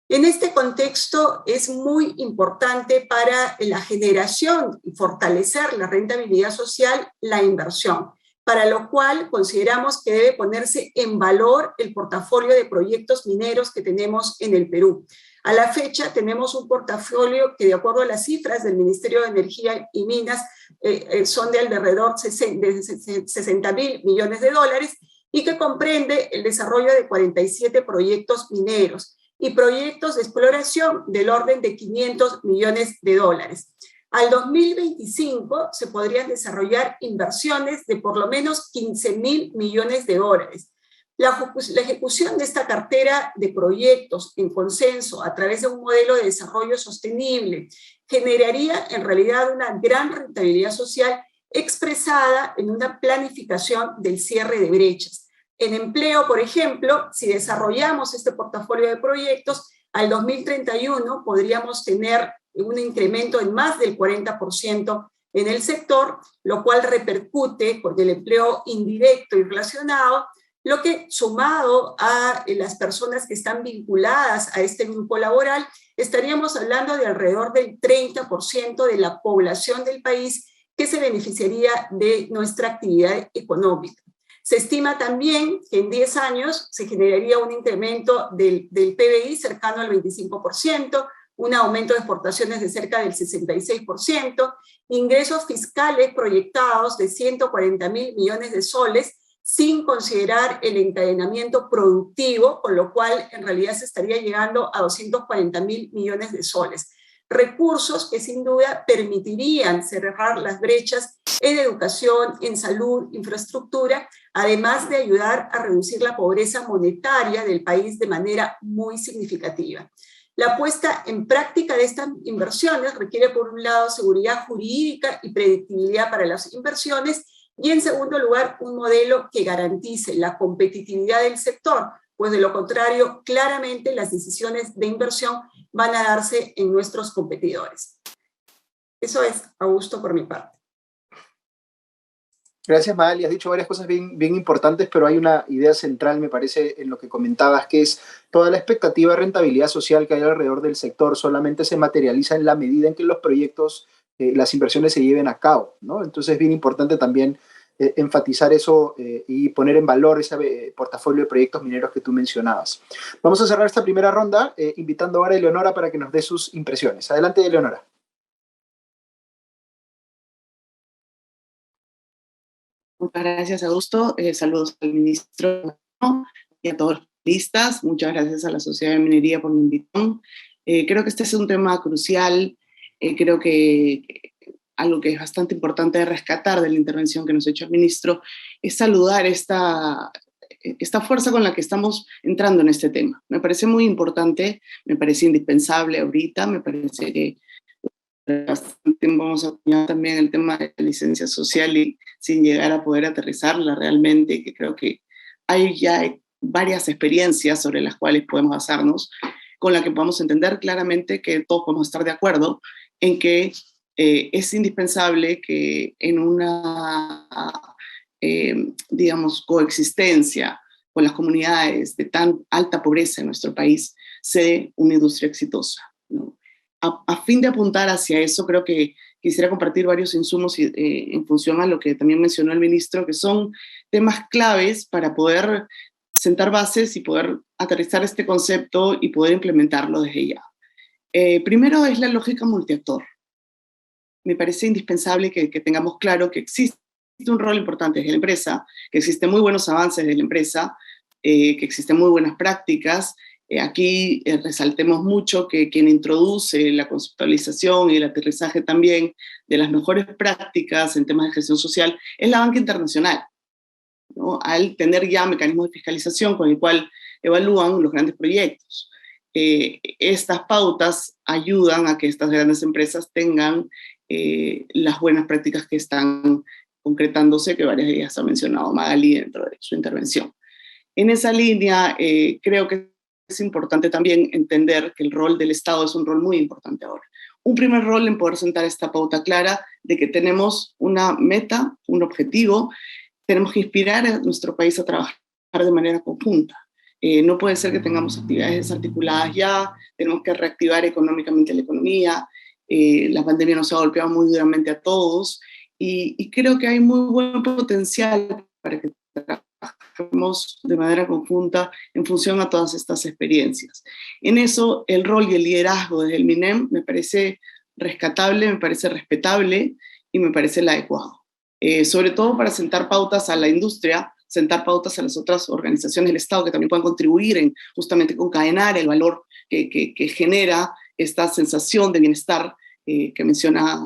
[SPEAKER 7] En este contexto es muy importante para la generación y fortalecer la rentabilidad social la inversión, para lo cual consideramos que debe ponerse en valor el portafolio de proyectos mineros que tenemos en el Perú. A la fecha tenemos un portafolio que, de acuerdo a las cifras del Ministerio de Energía y Minas, son de alrededor de $60.000 millones y que comprende el desarrollo de 47 proyectos mineros y proyectos de exploración del orden de $500 millones. Al 2025 se podrían desarrollar inversiones de por lo menos $15.000 millones. La ejecución de esta cartera de proyectos en consenso a través de un modelo de desarrollo sostenible generaría en realidad una gran rentabilidad social expresada en una planificación del cierre de brechas. En empleo, por ejemplo, si desarrollamos este portafolio de proyectos, al 2031 podríamos tener un incremento en más del 40% en el sector, lo cual repercute con el empleo indirecto y relacionado, lo que sumado a las personas que están vinculadas a este grupo laboral, estaríamos hablando de alrededor del 30% de la población del país que se beneficiaría de nuestra actividad económica. Se estima también que en 10 años se generaría un incremento del PBI cercano al 25%, un aumento de exportaciones de cerca del 66%, ingresos fiscales proyectados de $140.000 millones, sin considerar el encadenamiento productivo, con lo cual en realidad se estaría llegando a $240.000 millones. Recursos que sin duda permitirían cerrar las brechas en educación, en salud, infraestructura, además de ayudar a reducir la pobreza monetaria del país de manera muy significativa. La puesta en práctica de estas inversiones requiere, por un lado, seguridad jurídica y predictibilidad para las inversiones Y en segundo lugar, un modelo que garantice la competitividad del sector, pues de lo contrario, claramente las decisiones de inversión van a darse en nuestros competidores. Eso es, Augusto, por mi parte.
[SPEAKER 3] Gracias, Magali. Has dicho varias cosas bien importantes, pero hay una idea central, me parece, en lo que comentabas, que es toda la expectativa de rentabilidad social que hay alrededor del sector solamente se materializa en la medida en que los proyectos, las inversiones se lleven a cabo, ¿no? Entonces es bien importante también enfatizar eso y poner en valor ese portafolio de proyectos mineros que tú mencionabas. Vamos a cerrar esta primera ronda invitando ahora a Eleonora para que nos dé sus impresiones. Adelante, Eleonora.
[SPEAKER 8] Muchas gracias, Augusto. Saludos al ministro y a todos los panelistas. Muchas gracias a la Sociedad de Minería por la invitación. Creo que este es un tema crucial. Creo que algo que es bastante importante de rescatar de la intervención que nos ha hecho el ministro es saludar esta fuerza con la que estamos entrando en este tema. Me parece muy importante, me parece indispensable ahorita, me parece que bastante vamos a apoyar también el tema de la licencia social y sin llegar a poder aterrizarla realmente, que creo que hay ya varias experiencias sobre las cuales podemos basarnos, con las que podamos entender claramente que todos podemos estar de acuerdo en que es indispensable que en una, digamos, coexistencia con las comunidades de tan alta pobreza en nuestro país, se dé una industria exitosa, ¿no? A fin de apuntar hacia eso, creo que quisiera compartir varios insumos en función a lo que también mencionó el ministro, que son temas claves para poder sentar bases y poder aterrizar este concepto y poder implementarlo desde ya. Primero es la lógica multiactor. Me parece indispensable que tengamos claro que existe un rol importante desde la empresa, que existen muy buenos avances de la empresa, que existen muy buenas prácticas. Aquí resaltemos mucho que quien introduce la conceptualización y el aterrizaje también de las mejores prácticas en temas de gestión social es la banca internacional, ¿no? Al tener ya mecanismos de fiscalización con el cual evalúan los grandes proyectos. Estas pautas ayudan a que estas grandes empresas tengan las buenas prácticas que están concretándose, que varias de ellas ha mencionado Magali dentro de su intervención. En esa línea, creo que es importante también entender que el rol del Estado es un rol muy importante ahora. Un primer rol en poder sentar esta pauta clara de que tenemos una meta, un objetivo, tenemos que inspirar a nuestro país a trabajar de manera conjunta. No puede ser que tengamos actividades desarticuladas ya, tenemos que reactivar económicamente la economía, la pandemia nos ha golpeado muy duramente a todos y creo que hay muy buen potencial para que trabajemos de manera conjunta en función a todas estas experiencias. En eso, el rol y el liderazgo desde el MINEM me parece rescatable, me parece respetable y me parece el adecuado. Sobre todo para sentar pautas a la industria, sentar pautas a las otras organizaciones del Estado que también puedan contribuir en justamente concadenar el valor que genera esta sensación de bienestar que menciona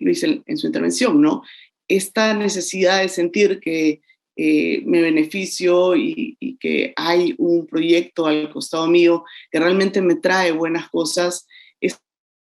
[SPEAKER 8] Luis en su intervención, ¿no? Esta necesidad de sentir que me beneficio y que hay un proyecto al costado mío que realmente me trae buenas cosas,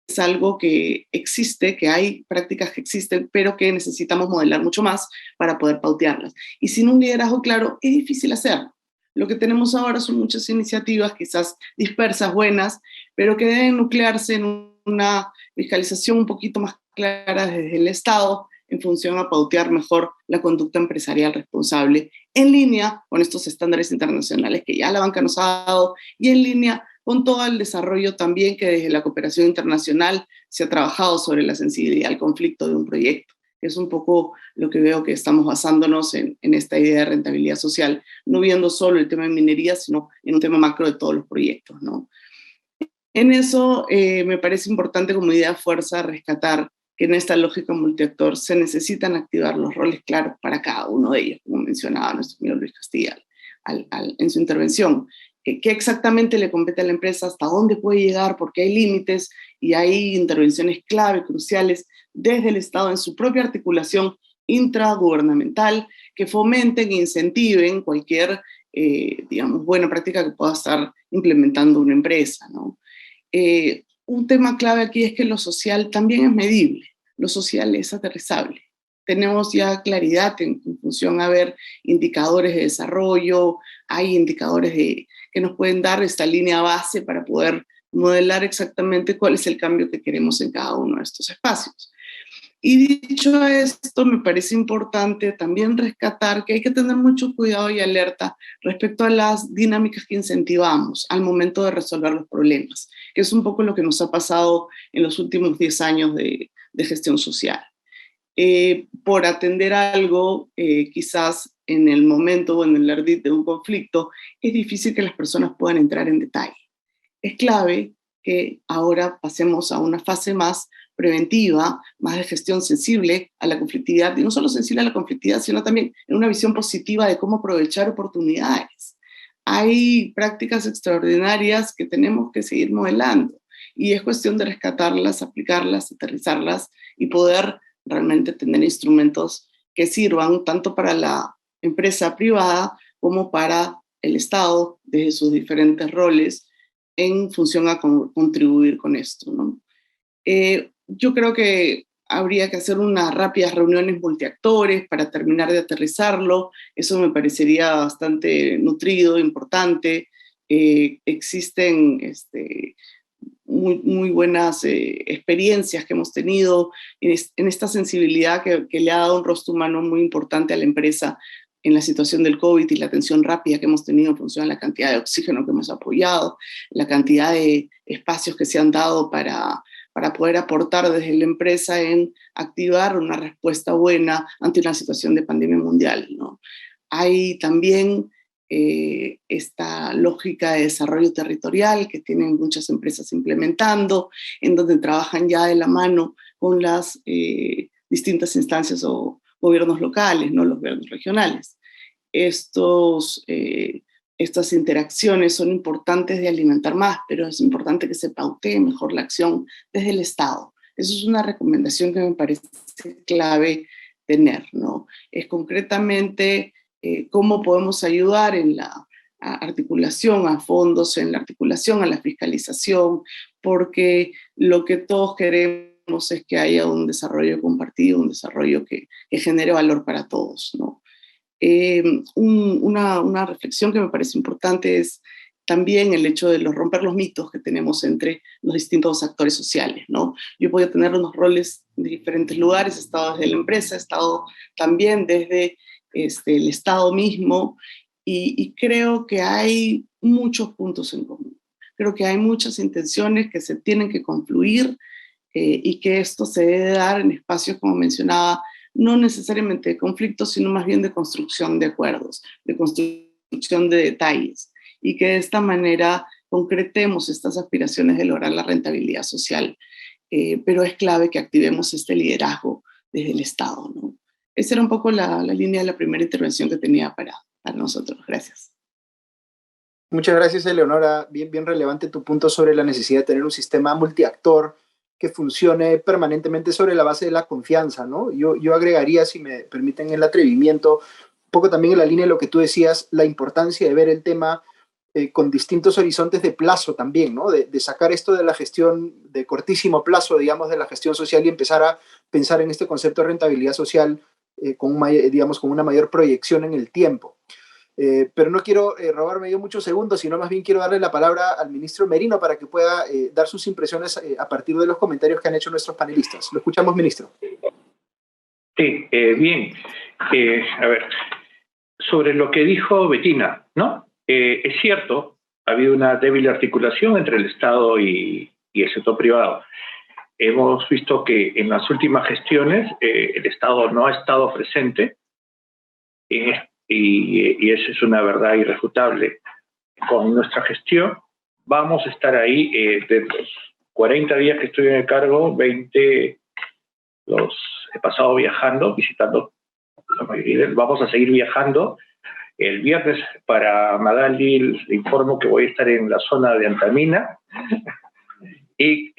[SPEAKER 8] es algo que existe, que hay prácticas que existen, pero que necesitamos modelar mucho más para poder pautearlas. Y sin un liderazgo claro, es difícil hacerlo. Lo que tenemos ahora son muchas iniciativas, quizás dispersas, buenas, pero que deben nuclearse en una fiscalización un poquito más clara desde el Estado, en función a pautear mejor la conducta empresarial responsable, en línea con estos estándares internacionales que ya la banca nos ha dado y en línea con todo el desarrollo también que desde la cooperación internacional se ha trabajado sobre la sensibilidad al conflicto de un proyecto, que es un poco lo que veo que estamos basándonos en esta idea de rentabilidad social, no viendo solo el tema de minería, sino en un tema macro de todos los proyectos, ¿no? En eso me parece importante como idea de fuerza rescatar que en esta lógica multiactor se necesitan activar los roles claros para cada uno de ellos, como mencionaba nuestro amigo Luis Castilla en su intervención. ¿Qué exactamente le compete a la empresa? ¿Hasta dónde puede llegar? Porque hay límites y hay intervenciones clave, cruciales, desde el Estado en su propia articulación intragubernamental que fomenten e incentiven cualquier, digamos, buena práctica que pueda estar implementando una empresa, ¿no? Un tema clave aquí es que lo social también es medible, lo social es aterrizable. tenemos ya claridad en función a ver indicadores de desarrollo, hay indicadores que nos pueden dar esta línea base para poder modelar exactamente cuál es el cambio que queremos en cada uno de estos espacios. Y dicho esto, me parece importante también rescatar que hay que tener mucho cuidado y alerta respecto a las dinámicas que incentivamos al momento de resolver los problemas, que es un poco lo que nos ha pasado en los últimos 10 años de gestión social. Por atender algo, quizás en el momento o en el ardid de un conflicto, es difícil que las personas puedan entrar en detalle. Es clave que ahora pasemos a una fase más preventiva, más de gestión sensible a la conflictividad, y no solo sensible a la conflictividad, sino también en una visión positiva de cómo aprovechar oportunidades. Hay prácticas extraordinarias que tenemos que seguir modelando, y es cuestión de rescatarlas, aplicarlas, aterrizarlas, y poder realmente tener instrumentos que sirvan tanto para la empresa privada como para el Estado, desde sus diferentes roles, en función a contribuir con esto, ¿no? Yo creo que habría que hacer unas rápidas reuniones multiactores para terminar de aterrizarlo. Eso me parecería bastante nutrido, importante. Existen muy buenas experiencias que hemos tenido en esta sensibilidad que le ha dado un rostro humano muy importante a la empresa en la situación del COVID y la atención rápida que hemos tenido en función a la cantidad de oxígeno que hemos apoyado, la cantidad de espacios que se han dado para poder aportar desde la empresa en activar una respuesta buena ante una situación de pandemia mundial, ¿no? Hay también esta lógica de desarrollo territorial que tienen muchas empresas implementando, en donde trabajan ya de la mano con las distintas instancias o gobiernos locales, no los gobiernos regionales. Estas interacciones son importantes de alimentar más, pero es importante que se pautee mejor la acción desde el Estado. Eso es una recomendación que me parece clave tener, ¿no? Es concretamente cómo podemos ayudar en la articulación a fondos, en la articulación a la fiscalización, porque lo que todos queremos es que haya un desarrollo compartido, un desarrollo que genere valor para todos, ¿no? Una reflexión que me parece importante es también el hecho de romper los mitos que tenemos entre los distintos actores sociales, ¿no? Yo podía tener unos roles de diferentes lugares, he estado desde la empresa, he estado también desde el Estado mismo, y creo que hay muchos puntos en común. Creo que hay muchas intenciones que se tienen que confluir y que esto se debe dar en espacios, como mencionaba, no necesariamente de conflictos, sino más bien de construcción de acuerdos, de construcción de detalles, y que de esta manera concretemos estas aspiraciones de lograr la rentabilidad social. Pero es clave que activemos este liderazgo desde el Estado, ¿no? Esa era un poco la línea de la primera intervención que tenía para nosotros. Gracias.
[SPEAKER 3] Muchas gracias, Eleonora. Bien relevante tu punto sobre la necesidad de tener un sistema multiactor que funcione permanentemente sobre la base de la confianza, ¿no? Yo agregaría, si me permiten el atrevimiento, un poco también en la línea de lo que tú decías, la importancia de ver el tema con distintos horizontes de plazo también, ¿no? De sacar esto de la gestión de cortísimo plazo, digamos, de la gestión social, y empezar a pensar en este concepto de rentabilidad social con una mayor proyección en el tiempo. Pero no quiero robarme yo muchos segundos, sino más bien quiero darle la palabra al ministro Merino para que pueda dar sus impresiones a partir de los comentarios que han hecho nuestros panelistas. Lo escuchamos, ministro.
[SPEAKER 4] Sí, bien. A ver, sobre lo que dijo Bettina, ¿no? Es cierto, ha habido una débil articulación entre el Estado y el sector privado. Hemos visto que en las últimas gestiones el Estado no ha estado presente y esa es una verdad irrefutable. Con nuestra gestión vamos a estar ahí de los 40 días que estoy en el cargo, 20 los he pasado viajando, visitando la mayoría. Vamos a seguir viajando. El viernes para Magali le informo que voy a estar en la zona de Antamina y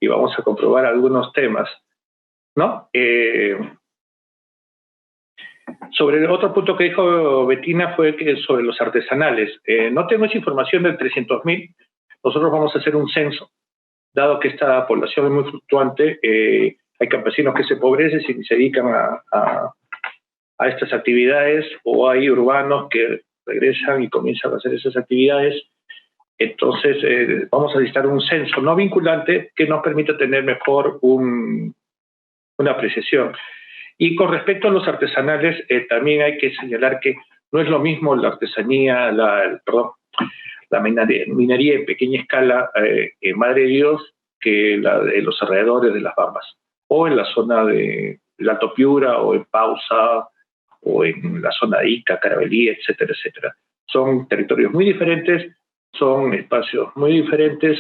[SPEAKER 4] vamos a comprobar algunos temas, ¿no? Sobre el otro punto que dijo Bettina fue que sobre los artesanales. No tengo esa información del 300.000. Nosotros vamos a hacer un censo. Dado que esta población es muy fluctuante, hay campesinos que se empobrecen y se dedican a estas actividades, o hay urbanos que regresan y comienzan a hacer esas actividades. Entonces, vamos a necesitar un censo no vinculante que nos permita tener mejor una apreciación. Y con respecto a los artesanales, también hay que señalar que no es lo mismo la artesanía, la minería en pequeña escala en Madre de Dios que la de los alrededores de las Bambas, o en la zona de Alto Piura, o en Pausa, o en la zona de Ica, Carabalí, etcétera, etcétera. Son territorios muy diferentes, son espacios muy diferentes,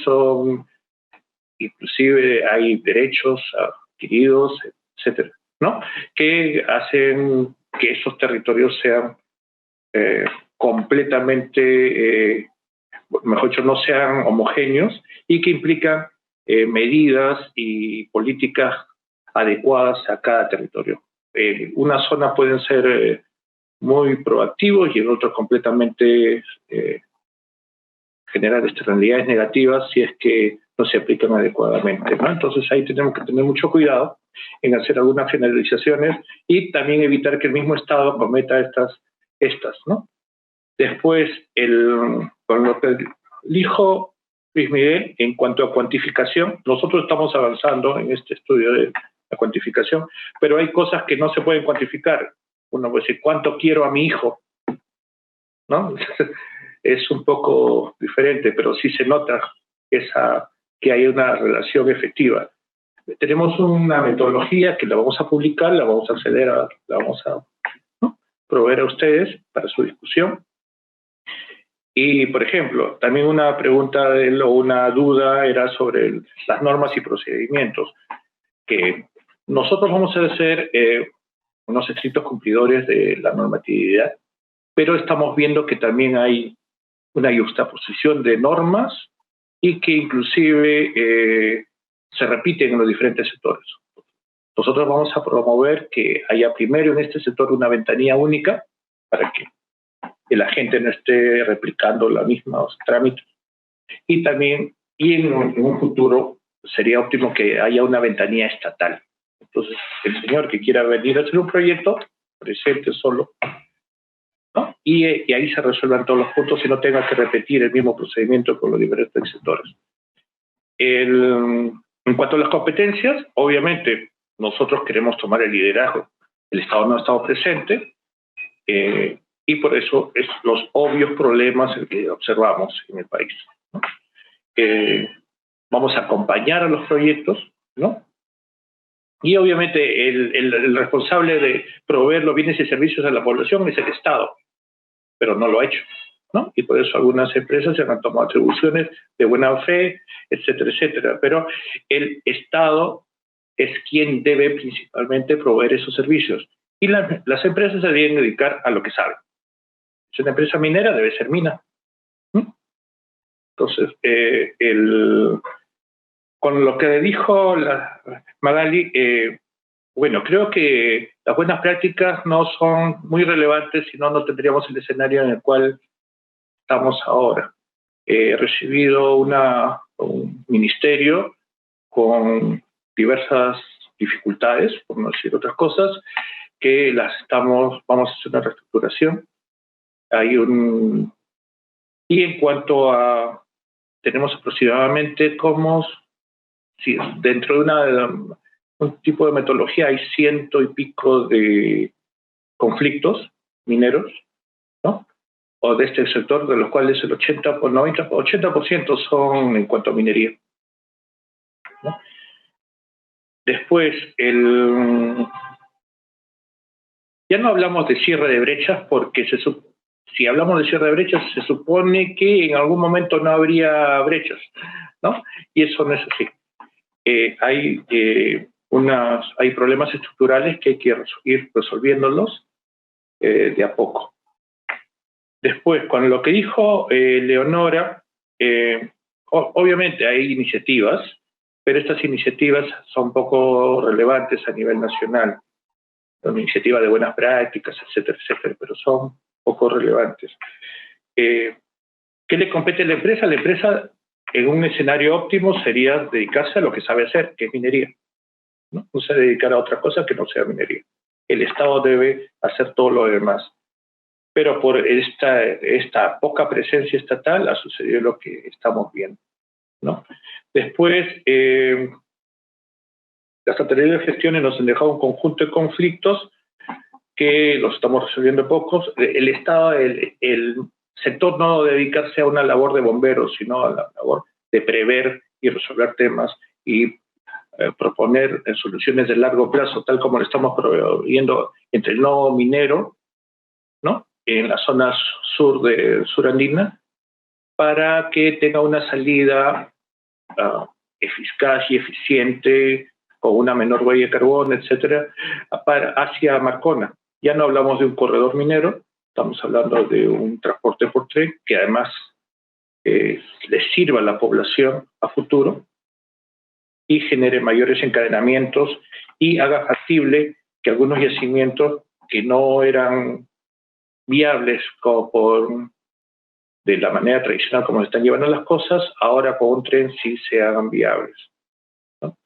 [SPEAKER 4] inclusive hay derechos adquiridos, etcétera, ¿no? Que hacen que esos territorios sean completamente, mejor dicho, no sean homogéneos, y que implican medidas y políticas adecuadas a cada territorio. Una zona pueden ser muy proactivos y en otras completamente generar externalidades negativas si es que no se aplican adecuadamente, ¿no? Entonces ahí tenemos que tener mucho cuidado en hacer algunas generalizaciones y también evitar que el mismo Estado cometa estas, ¿no? Después, con lo que dijo Luis Miguel en cuanto a cuantificación, nosotros estamos avanzando en este estudio de la cuantificación, pero hay cosas que no se pueden cuantificar. Uno puede decir, ¿cuánto quiero a mi hijo? ¿No? Es un poco diferente, pero sí se nota que hay una relación efectiva. Tenemos una metodología que la vamos a publicar, la vamos a la vamos a proveer a ustedes para su discusión. Y, por ejemplo, también una pregunta o una duda era sobre las normas y procedimientos, que nosotros vamos a ser unos estrictos cumplidores de la normatividad, pero estamos viendo que también hay una yuxtaposición de normas y que inclusive se repiten en los diferentes sectores. Nosotros vamos a promover que haya primero en este sector una ventanilla única para que la gente no esté replicando los mismos trámites. Y también, en un futuro, sería óptimo que haya una ventanilla estatal. Entonces, el señor que quiera venir a hacer un proyecto, presente solo, ¿no? Y ahí se resuelvan todos los puntos y no tenga que repetir el mismo procedimiento con los diferentes sectores. En cuanto a las competencias, obviamente, nosotros queremos tomar el liderazgo. El Estado no ha estado presente, y por eso es los obvios problemas que observamos en el país, ¿no? Vamos a acompañar a los proyectos, ¿no? Y obviamente el responsable de proveer los bienes y servicios a la población es el Estado, pero no lo ha hecho, ¿no? Y por eso algunas empresas se han tomado atribuciones de buena fe, etcétera, etcétera. Pero el Estado es quien debe principalmente proveer esos servicios. Y las empresas se deben dedicar a lo que saben. Si una empresa minera, debe ser mina. Entonces, con lo que dijo Magali, bueno, creo que las buenas prácticas no son muy relevantes, si no, no tendríamos el escenario en el cual estamos ahora. He recibido un ministerio con diversas dificultades, por no decir otras cosas, que vamos a hacer una reestructuración. Y en cuanto a, tenemos aproximadamente dentro de un tipo de metodología hay 100 y pico de conflictos mineros, ¿no? O de este sector, de los cuales el 80% son en cuanto a minería, ¿no? Después, ya no hablamos de cierre de brechas porque si hablamos de cierre de brechas se supone que en algún momento no habría brechas, ¿no? Y eso no es así. Hay problemas estructurales que hay que ir resolviéndolos de a poco. Después, con lo que dijo Leonora, obviamente hay iniciativas, pero estas iniciativas son poco relevantes a nivel nacional. Son iniciativas de buenas prácticas, etcétera, etcétera, pero son poco relevantes. ¿Qué le compete a la empresa? La empresa, en un escenario óptimo, sería dedicarse a lo que sabe hacer, que es minería. ¿no? No se dedicar a otra cosa que no sea minería. El Estado debe hacer todo lo demás. Pero por esta poca presencia estatal ha sucedido lo que estamos viendo, ¿no? Después, las autoridades de gestiones nos han dejado un conjunto de conflictos que los estamos resolviendo pocos. El Estado, el sector no dedicarse a una labor de bomberos, sino a la labor de prever y resolver temas y proponer soluciones de largo plazo, tal como lo estamos viendo entre el nodo minero, ¿no? En la zona surandina, para que tenga una salida eficaz y eficiente, con una menor huella de carbono, etcétera, hacia Marcona. Ya no hablamos de un corredor minero, estamos hablando de un transporte por tren que además le sirva a la población a futuro y genere mayores encadenamientos y haga factible que algunos yacimientos que no eran viables de la manera tradicional como se están llevando las cosas, ahora con un tren sí se hagan viables, ¿no?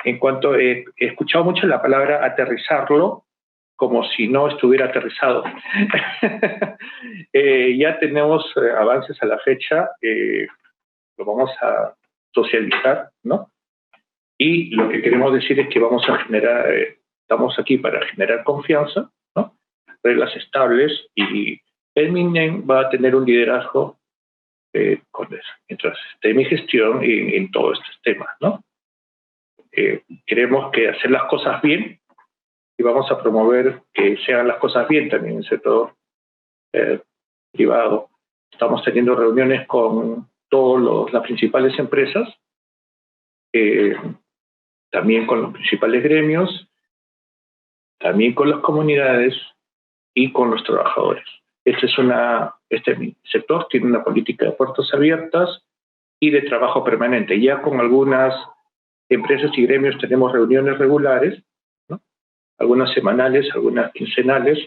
[SPEAKER 4] En cuanto he escuchado mucho la palabra aterrizarlo, como si no estuviera aterrizado. Ya tenemos avances a la fecha, lo vamos a socializar, ¿no? Y lo que queremos decir es que vamos a generar, estamos aquí para generar confianza, ¿no? Reglas estables, y el MINEM va a tener un liderazgo con eso, mientras esté mi gestión en todos estos temas, ¿no? Queremos que hacer las cosas bien y vamos a promover que se hagan las cosas bien también en el sector privado. Estamos teniendo reuniones con todas las principales empresas, también con los principales gremios, también con las comunidades y con los trabajadores. Este sector tiene una política de puertas abiertas y de trabajo permanente. Ya con algunas empresas y gremios tenemos reuniones regulares, ¿no? Algunas semanales, algunas quincenales,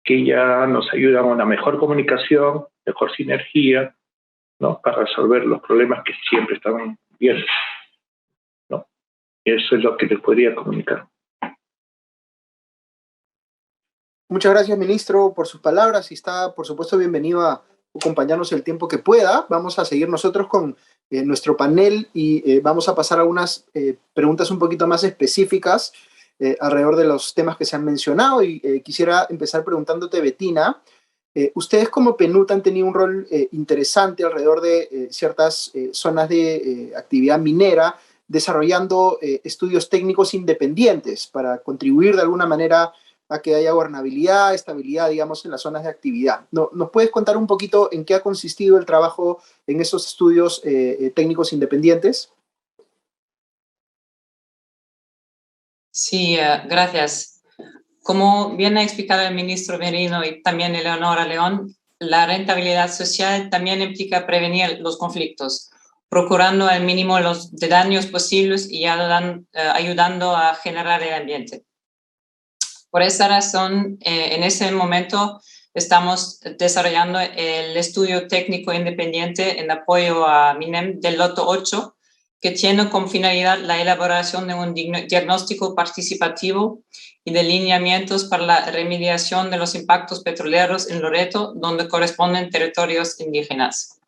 [SPEAKER 4] que ya nos ayudan a una mejor comunicación, mejor sinergia, ¿no? Para resolver los problemas que siempre están viendo, ¿no? Eso es lo que les podría comunicar.
[SPEAKER 3] Muchas gracias, ministro, por sus palabras, y está, por supuesto, bienvenido a acompañarnos el tiempo que pueda. Vamos a seguir nosotros con nuestro panel y vamos a pasar a unas preguntas un poquito más específicas alrededor de los temas que se han mencionado, y quisiera empezar preguntándote, Bettina, ustedes como PNUD han tenido un rol interesante alrededor de ciertas zonas de actividad minera, desarrollando estudios técnicos independientes para contribuir de alguna manera a que haya gobernabilidad, estabilidad, digamos, en las zonas de actividad. ¿Nos puedes contar un poquito en qué ha consistido el trabajo en esos estudios técnicos independientes?
[SPEAKER 5] Sí, gracias. Como bien ha explicado el ministro Merino y también Eleonora León, la rentabilidad social también implica prevenir los conflictos, procurando al mínimo los daños posibles y ayudando a generar el ambiente. Por esa razón, en ese momento estamos desarrollando el estudio técnico independiente en apoyo a MINEM del Loto 8, que tiene como finalidad la elaboración de un diagnóstico participativo y de lineamientos para la remediación de los impactos petroleros en Loreto, donde corresponden territorios indígenas.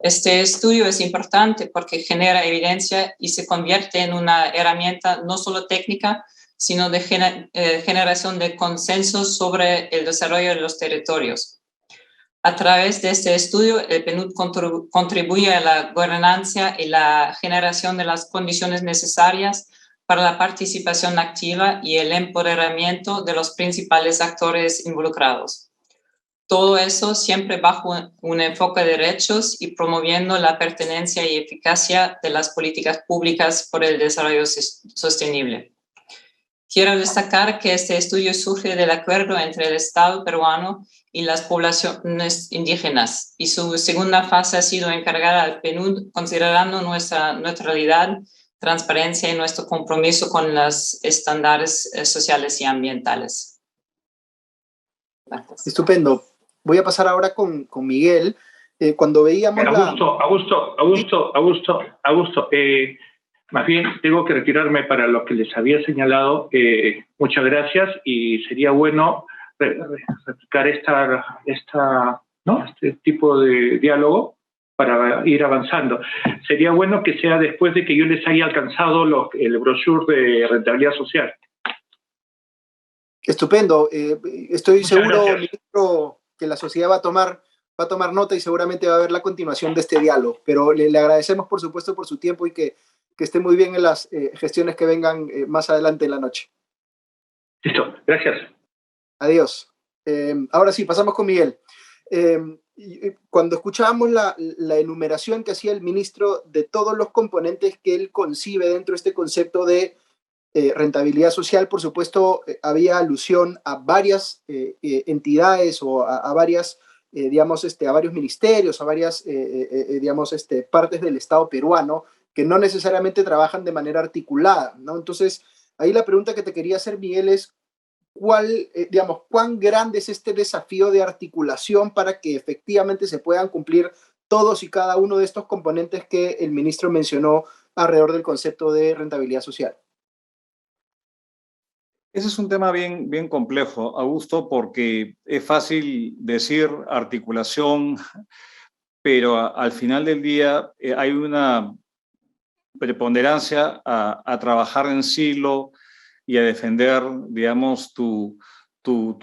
[SPEAKER 5] Este estudio es importante porque genera evidencia y se convierte en una herramienta no solo técnica, sino de generación de consensos sobre el desarrollo de los territorios. A través de este estudio, el PNUD contribuye a la gobernanza y la generación de las condiciones necesarias para la participación activa y el empoderamiento de los principales actores involucrados. Todo eso siempre bajo un enfoque de derechos y promoviendo la pertenencia y eficacia de las políticas públicas por el desarrollo sostenible. Quiero destacar que este estudio surge del acuerdo entre el Estado peruano y las poblaciones indígenas, y su segunda fase ha sido encargada al PNUD considerando nuestra neutralidad, transparencia y nuestro compromiso con los estándares sociales y ambientales.
[SPEAKER 3] Gracias. Estupendo. Voy a pasar ahora con Miguel. Cuando veíamos
[SPEAKER 4] Más bien, tengo que retirarme para lo que les había señalado. Muchas gracias y sería bueno replicar este tipo de diálogo para ir avanzando. Sería bueno que sea después de que yo les haya alcanzado el brochure de rentabilidad social.
[SPEAKER 3] Estupendo. Estoy
[SPEAKER 4] Muchas
[SPEAKER 3] seguro,
[SPEAKER 4] gracias.
[SPEAKER 3] ministro, que la sociedad va a tomar nota y seguramente va a haber la continuación de este diálogo. Pero le agradecemos, por supuesto, por su tiempo y que esté muy bien en las gestiones que vengan más adelante en la noche.
[SPEAKER 4] Listo, gracias.
[SPEAKER 3] Adiós. Ahora sí, pasamos con Miguel. Cuando escuchábamos la enumeración que hacía el ministro de todos los componentes que él concibe dentro de este concepto de rentabilidad social, por supuesto, había alusión a varias entidades o a varias, a varios ministerios, a varias, partes del Estado peruano que no necesariamente trabajan de manera articulada, ¿no? Entonces, ahí la pregunta que te quería hacer, Miguel, es ¿cuán grande es este desafío de articulación para que efectivamente se puedan cumplir todos y cada uno de estos componentes que el ministro mencionó alrededor del concepto de rentabilidad social?
[SPEAKER 6] Ese es un tema bien, bien complejo, Augusto, porque es fácil decir articulación, pero al final del día hay una preponderancia a trabajar en silo y a defender, digamos, tu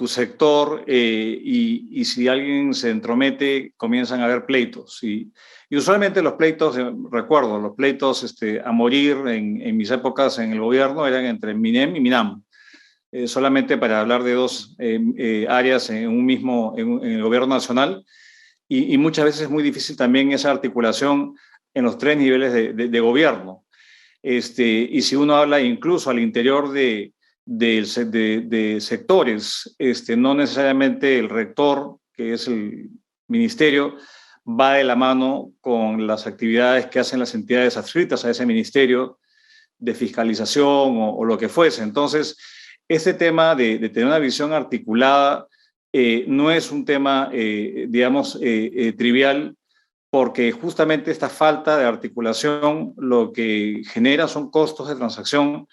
[SPEAKER 6] sector y si alguien se entromete, comienzan a haber pleitos. Y usualmente los pleitos, recuerdo, los pleitos a morir en mis épocas en el gobierno eran entre MINEM y MINAM. Solamente para hablar de dos áreas en el gobierno nacional y muchas veces es muy difícil también esa articulación en los tres niveles de gobierno. Y si uno habla incluso al interior de sectores, no necesariamente el rector, que es el ministerio, va de la mano con las actividades que hacen las entidades adscritas a ese ministerio de fiscalización o lo que fuese. Entonces, este tema de tener una visión articulada no es un tema, trivial, porque justamente esta falta de articulación lo que genera son costos de transacción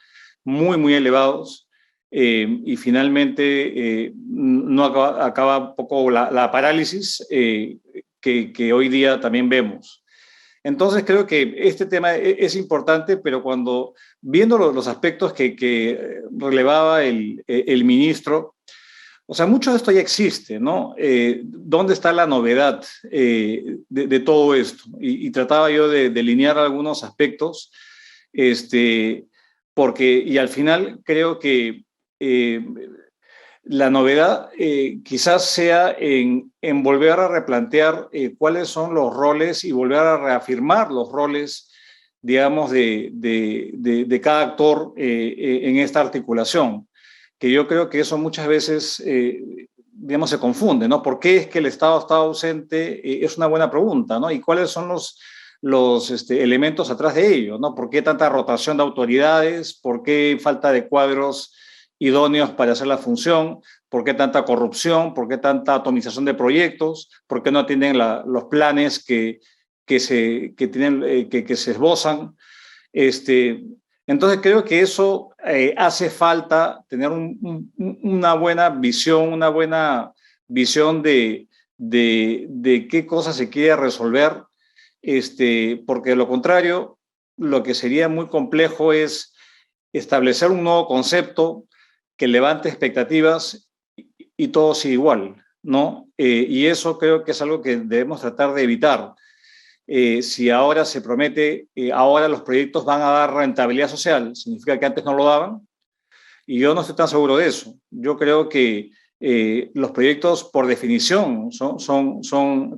[SPEAKER 6] muy, muy elevados y finalmente no acaba un poco la parálisis que hoy día también vemos. Entonces creo que este tema es importante, pero cuando viendo los aspectos que relevaba el ministro, o sea, mucho de esto ya existe, ¿no? ¿Dónde está la novedad de todo esto? Y trataba yo de delinear algunos aspectos, porque, y al final creo que la novedad quizás sea en volver a replantear cuáles son los roles y volver a reafirmar los roles, digamos, de cada actor en esta articulación, que yo creo que eso muchas veces, digamos, se confunde, ¿no? ¿Por qué es que el Estado está ausente? Es una buena pregunta, ¿no? ¿Y cuáles son los elementos atrás de ello, ¿no? ¿Por qué tanta rotación de autoridades? ¿Por qué falta de cuadros idóneos para hacer la función? ¿Por qué tanta corrupción? ¿Por qué tanta atomización de proyectos? ¿Por qué no tienen los planes que se esbozan? Entonces creo que eso hace falta tener una buena visión de qué cosas se quiere resolver, porque de lo contrario, lo que sería muy complejo es establecer un nuevo concepto que levante expectativas y todo sigue igual, ¿no? Y eso creo que es algo que debemos tratar de evitar. Si ahora se promete, ahora los proyectos van a dar rentabilidad social, significa que antes no lo daban, y yo no estoy tan seguro de eso. Yo creo que los proyectos, por definición,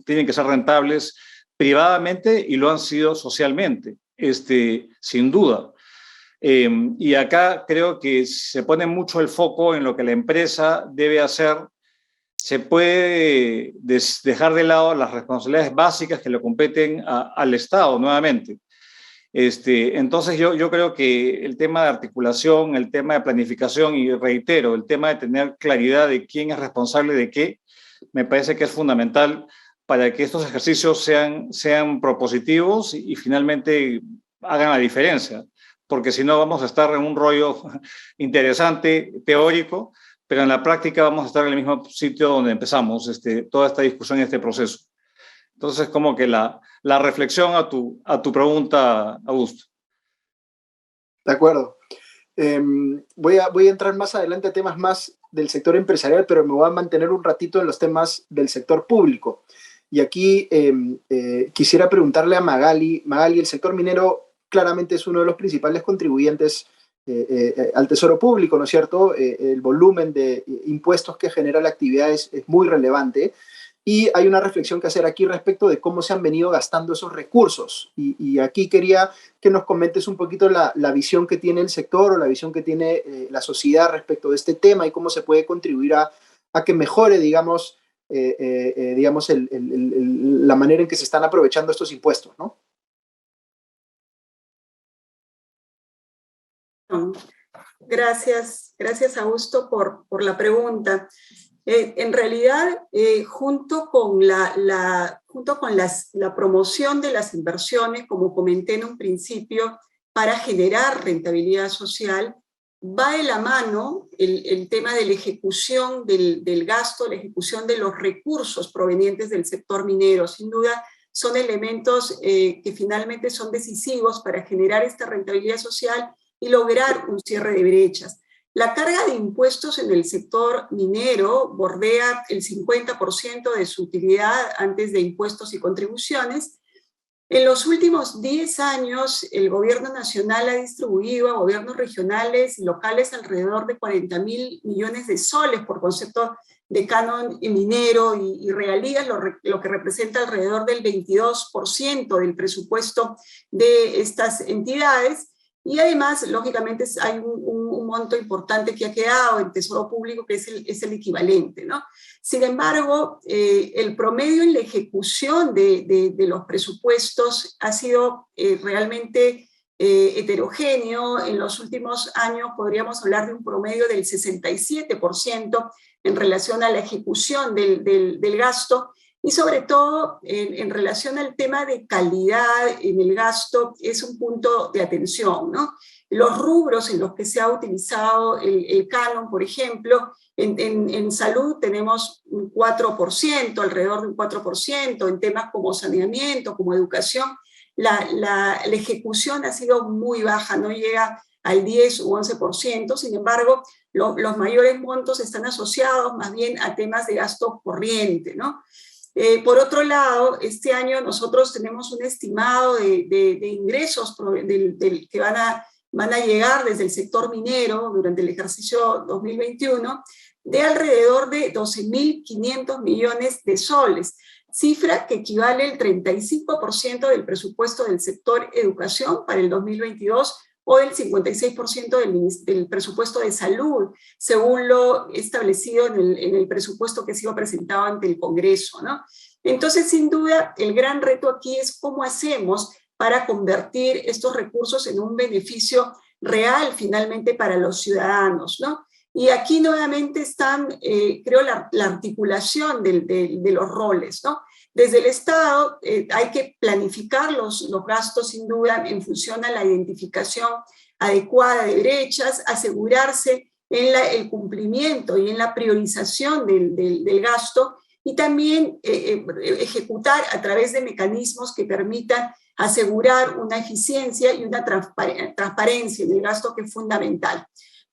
[SPEAKER 6] tienen que ser rentables privadamente y lo han sido socialmente, sin duda. Y acá creo que se pone mucho el foco en lo que la empresa debe hacer. Se puede dejar de lado las responsabilidades básicas que le competen al Estado nuevamente. Entonces yo creo que el tema de articulación, el tema de planificación y reitero, el tema de tener claridad de quién es responsable de qué, me parece que es fundamental para que estos ejercicios sean propositivos y finalmente hagan la diferencia. porque si no vamos a estar en un rollo interesante, teórico, pero en la práctica vamos a estar en el mismo sitio donde empezamos toda esta discusión y este proceso. Entonces, como que la reflexión a tu pregunta, Augusto.
[SPEAKER 3] De acuerdo. Voy a entrar más adelante a temas más del sector empresarial, pero me voy a mantener un ratito en los temas del sector público. Y aquí quisiera preguntarle a Magali. Magali, el sector minero claramente es uno de los principales contribuyentes al tesoro público, ¿no es cierto? El volumen de impuestos que genera la actividad es muy relevante. Y hay una reflexión que hacer aquí respecto de cómo se han venido gastando esos recursos. Y aquí quería que nos comentes un poquito la visión que tiene el sector o la visión que tiene la sociedad respecto de este tema y cómo se puede contribuir a que mejore, digamos, la manera en que se están aprovechando estos impuestos, ¿no?
[SPEAKER 7] Gracias, Augusto, por la pregunta. En realidad, junto con la promoción de las inversiones, como comenté en un principio, para generar rentabilidad social, va de la mano el tema de la ejecución del gasto, la ejecución de los recursos provenientes del sector minero. Sin duda, son elementos que finalmente son decisivos para generar esta rentabilidad social y lograr un cierre de brechas. La carga de impuestos en el sector minero bordea el 50% de su utilidad antes de impuestos y contribuciones. En los últimos 10 años, el gobierno nacional ha distribuido a gobiernos regionales y locales alrededor de 40.000 millones de soles por concepto de canon minero y regalías, lo que representa alrededor del 22% del presupuesto de estas entidades. Y además, lógicamente, hay un monto importante que ha quedado en tesoro público, que es el equivalente, ¿no? Sin embargo, el promedio en la ejecución de los presupuestos ha sido realmente heterogéneo. En los últimos años podríamos hablar de un promedio del 67% en relación a la ejecución del gasto, y sobre todo en relación al tema de calidad en el gasto es un punto de atención, ¿no? Los rubros en los que se ha utilizado el canon, por ejemplo, en salud tenemos un 4%, alrededor de un 4%, en temas como saneamiento, como educación, la ejecución ha sido muy baja, no llega al 10 u 11%, sin embargo, los mayores montos están asociados más bien a temas de gasto corriente, ¿no? Por otro lado, este año nosotros tenemos un estimado de ingresos que van a llegar desde el sector minero durante el ejercicio 2021 de alrededor de 12.500 millones de soles, cifra que equivale al 35% del presupuesto del sector educación para el 2022 o del 56% del presupuesto de salud, según lo establecido en el presupuesto que ha sido presentado ante el Congreso, ¿no? Entonces, sin duda, el gran reto aquí es cómo hacemos para convertir estos recursos en un beneficio real, finalmente, para los ciudadanos, ¿no? Y aquí nuevamente están, creo, la articulación de los roles, ¿no? Desde el Estado hay que planificar los gastos, sin duda, en función a la identificación adecuada de brechas, asegurarse en el cumplimiento y en la priorización del gasto, y también ejecutar a través de mecanismos que permitan asegurar una eficiencia y una transparencia en el gasto, que es fundamental.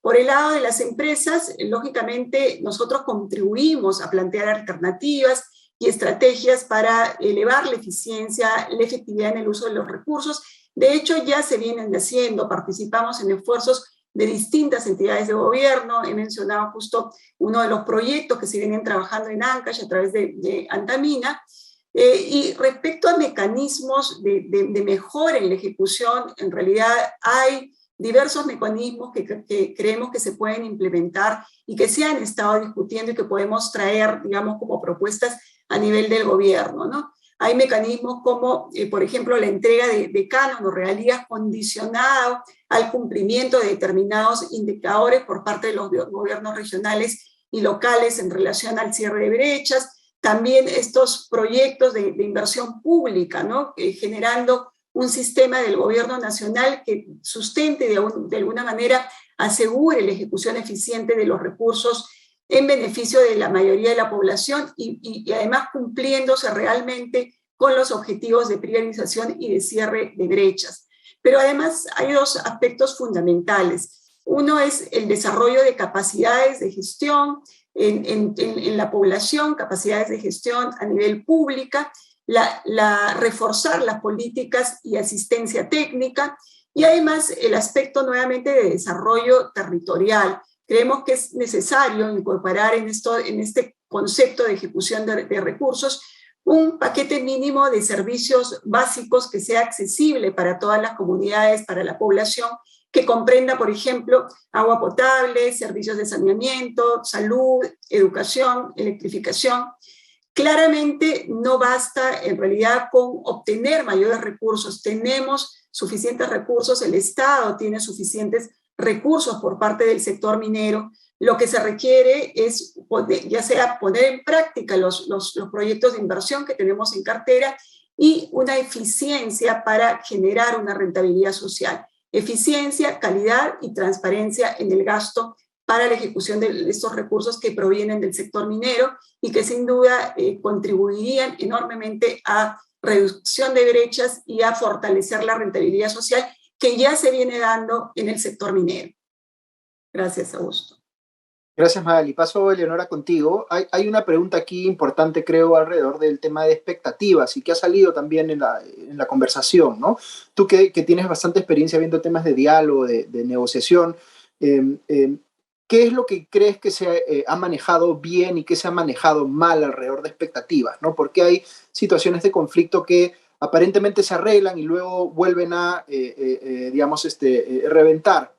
[SPEAKER 7] Por el lado de las empresas, lógicamente nosotros contribuimos a plantear alternativas y estrategias para elevar la eficiencia, la efectividad en el uso de los recursos. De hecho, ya se vienen haciendo, participamos en esfuerzos de distintas entidades de gobierno. He mencionado justo uno de los proyectos que se vienen trabajando en Ancash a través de Antamina. Y respecto a mecanismos de mejora en la ejecución, en realidad hay diversos mecanismos que creemos que se pueden implementar y que se han estado discutiendo y que podemos traer, digamos, como propuestas a nivel del gobierno, ¿no? Hay mecanismos como, por ejemplo, la entrega de canon o regalías condicionado al cumplimiento de determinados indicadores por parte de los gobiernos regionales y locales en relación al cierre de brechas. También estos proyectos de inversión pública, ¿no? Generando un sistema del gobierno nacional que sustente de alguna manera, asegure la ejecución eficiente de los recursos en beneficio de la mayoría de la población y además cumpliéndose realmente con los objetivos de priorización y de cierre de brechas. Pero además hay dos aspectos fundamentales. Uno es el desarrollo de capacidades de gestión en la población, capacidades de gestión a nivel pública, reforzar las políticas y asistencia técnica, y además el aspecto nuevamente de desarrollo territorial. Creemos que es necesario incorporar en este concepto de ejecución de recursos un paquete mínimo de servicios básicos que sea accesible para todas las comunidades, para la población, que comprenda, por ejemplo, agua potable, servicios de saneamiento, salud, educación, electrificación. Claramente no basta en realidad con obtener mayores recursos. Tenemos suficientes recursos, el Estado tiene suficientes recursos por parte del sector minero. Lo que se requiere es ya sea poner en práctica los proyectos de inversión que tenemos en cartera y una eficiencia para generar una rentabilidad social. Eficiencia, calidad y transparencia en el gasto para la ejecución de estos recursos que provienen del sector minero y que sin duda contribuirían enormemente a reducción de brechas y a fortalecer la rentabilidad social que ya se viene dando en el sector minero. Gracias, Augusto.
[SPEAKER 3] Gracias, Magali. Paso, Eleonora, contigo. Hay una pregunta aquí importante, creo, alrededor del tema de expectativas y que ha salido también en la conversación, ¿no? Tú que tienes bastante experiencia viendo temas de diálogo, de negociación, ¿qué es lo que crees que se ha manejado bien y qué se ha manejado mal alrededor de expectativas, ¿no? Porque hay situaciones de conflicto que aparentemente se arreglan y luego vuelven a, reventar.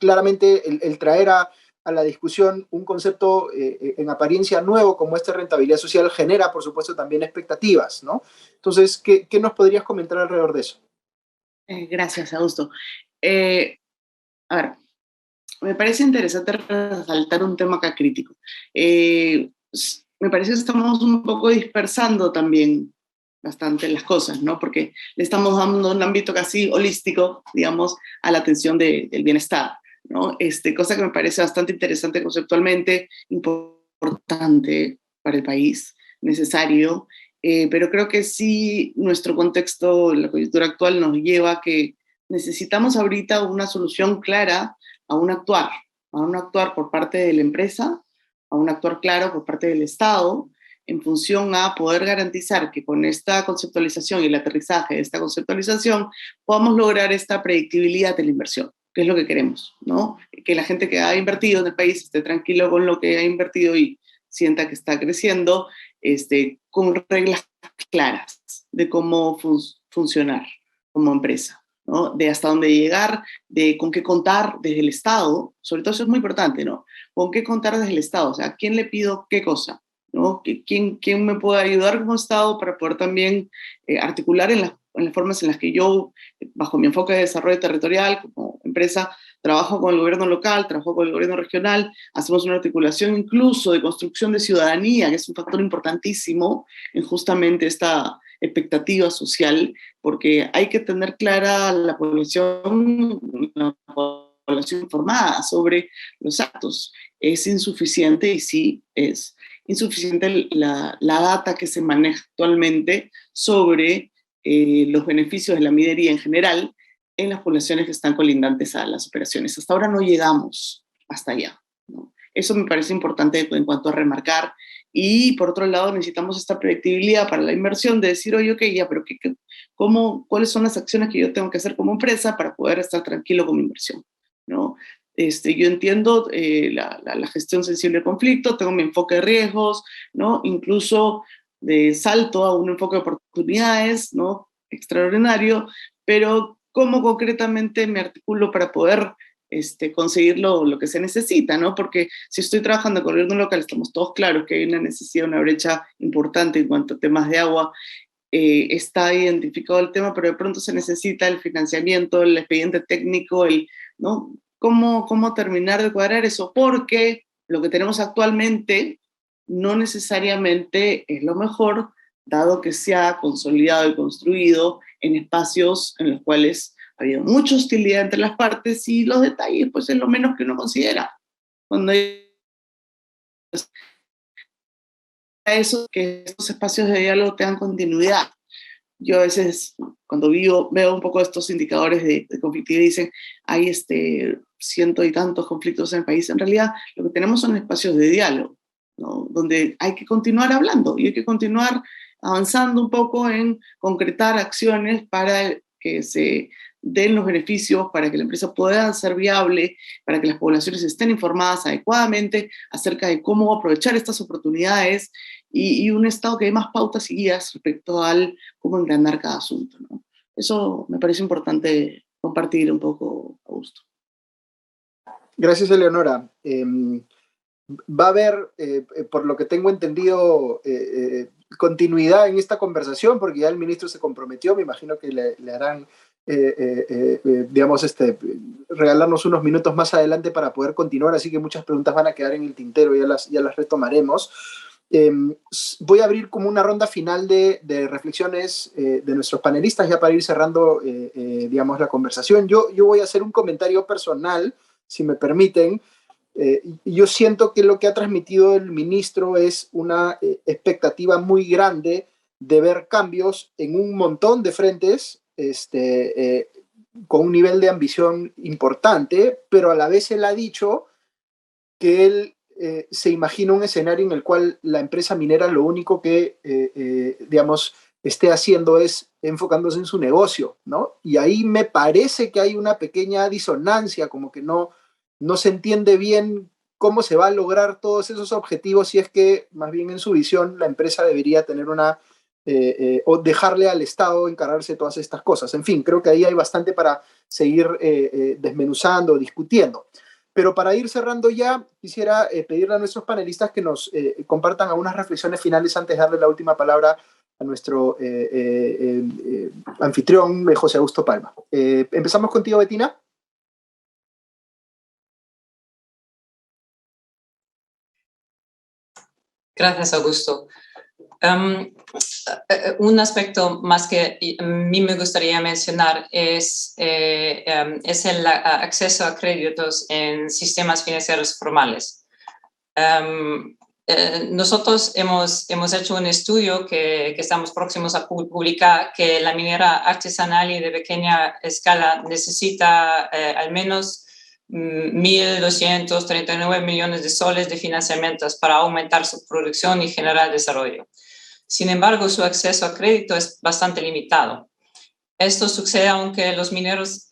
[SPEAKER 3] Claramente el traer a la discusión un concepto en apariencia nuevo como esta rentabilidad social genera, por supuesto, también expectativas, ¿no? Entonces, ¿qué nos podrías comentar alrededor de eso?
[SPEAKER 8] Gracias, Augusto. A ver, me parece interesante resaltar un tema acá crítico. Me parece que estamos un poco dispersando también bastante las cosas, ¿no? Porque le estamos dando un ámbito casi holístico, digamos, a la atención del bienestar, ¿no? Cosa que me parece bastante interesante conceptualmente, importante para el país, necesario, pero creo que sí nuestro contexto, la coyuntura actual nos lleva a que necesitamos ahorita una solución clara a un actuar por parte de la empresa, a un actuar claro por parte del Estado, en función a poder garantizar que con esta conceptualización y el aterrizaje de esta conceptualización podamos lograr esta predictibilidad de la inversión, que es lo que queremos, ¿no? Que la gente que ha invertido en el país esté tranquilo con lo que ha invertido y sienta que está creciendo, con reglas claras de cómo funcionar como empresa, ¿no? De hasta dónde llegar, de con qué contar desde el Estado, sobre todo eso es muy importante, ¿no? Con qué contar desde el Estado, o sea, ¿a quién le pido qué cosa? ¿No? ¿Quién me puede ayudar como Estado para poder también articular en las formas en las que yo, bajo mi enfoque de desarrollo territorial, como empresa, trabajo con el gobierno local, trabajo con el gobierno regional, hacemos una articulación incluso de construcción de ciudadanía, que es un factor importantísimo en justamente esta expectativa social, porque hay que tener clara la población informada sobre los actos. Es insuficiente, y sí es insuficiente la data que se maneja actualmente sobre los beneficios de la minería en general en las poblaciones que están colindantes a las operaciones. Hasta ahora no llegamos hasta allá, ¿no? Eso me parece importante en cuanto a remarcar. Y por otro lado necesitamos esta predictibilidad para la inversión de decir, oye, ok, ya, pero ¿cuáles son las acciones que yo tengo que hacer como empresa para poder estar tranquilo con mi inversión, ¿no? Yo entiendo la gestión sensible de conflicto, tengo mi enfoque de riesgos, ¿no? Incluso de salto a un enfoque de oportunidades, ¿no? Extraordinario, pero ¿cómo concretamente me articulo para poder conseguir lo que se necesita, ¿no? Porque si estoy trabajando con el gobierno local, estamos todos claros que hay una necesidad, una brecha importante en cuanto a temas de agua. Está identificado el tema, pero de pronto se necesita el financiamiento, el expediente técnico, ¿no? ¿Cómo terminar de cuadrar eso? Porque lo que tenemos actualmente no necesariamente es lo mejor, dado que se ha consolidado y construido en espacios en los cuales ha habido mucha hostilidad entre las partes y los detalles, pues es lo menos que uno considera. Cuando hay eso, que estos espacios de diálogo tengan continuidad. Yo a veces, cuando veo un poco estos indicadores de conflictividad, dicen, hay ciento y tantos conflictos en el país. En realidad, lo que tenemos son espacios de diálogo, ¿no? Donde hay que continuar hablando y hay que continuar avanzando un poco en concretar acciones para que se den los beneficios, para que la empresa pueda ser viable, para que las poblaciones estén informadas adecuadamente acerca de cómo aprovechar estas oportunidades y un Estado que dé más pautas y guías respecto al cómo engranar cada asunto, ¿no? Eso me parece importante compartir un poco, Augusto.
[SPEAKER 3] Gracias, Eleonora. Va a haber, por lo que tengo entendido, continuidad en esta conversación, porque ya el ministro se comprometió, me imagino que le harán, digamos, regalarnos unos minutos más adelante para poder continuar, así que muchas preguntas van a quedar en el tintero, ya las retomaremos. Voy a abrir como una ronda final de reflexiones de nuestros panelistas, ya para ir cerrando, digamos, la conversación. Yo voy a hacer un comentario personal, si me permiten. Yo siento que lo que ha transmitido el ministro es una expectativa muy grande de ver cambios en un montón de frentes, con un nivel de ambición importante, pero a la vez él ha dicho que él se imagina un escenario en el cual la empresa minera lo único que, digamos, esté haciendo es enfocándose en su negocio, ¿no? Y ahí me parece que hay una pequeña disonancia, como que no se entiende bien cómo se va a lograr todos esos objetivos si es que, más bien en su visión, la empresa debería tener o dejarle al Estado encargarse de todas estas cosas. En fin, creo que ahí hay bastante para seguir desmenuzando, discutiendo. Pero para ir cerrando ya, quisiera pedirle a nuestros panelistas que nos compartan algunas reflexiones finales antes de darle la última palabra a nuestro anfitrión, José Augusto Palma. Empezamos contigo, Bettina.
[SPEAKER 5] Gracias, Augusto. Un aspecto más que a mí me gustaría mencionar es el acceso a créditos en sistemas financieros formales. Nosotros hemos hecho un estudio que estamos próximos a publicar, que la minera artesanal y de pequeña escala necesita al menos 1.239 millones de soles de financiamientos para aumentar su producción y generar desarrollo. Sin embargo, su acceso a crédito es bastante limitado. Esto sucede aunque los mineros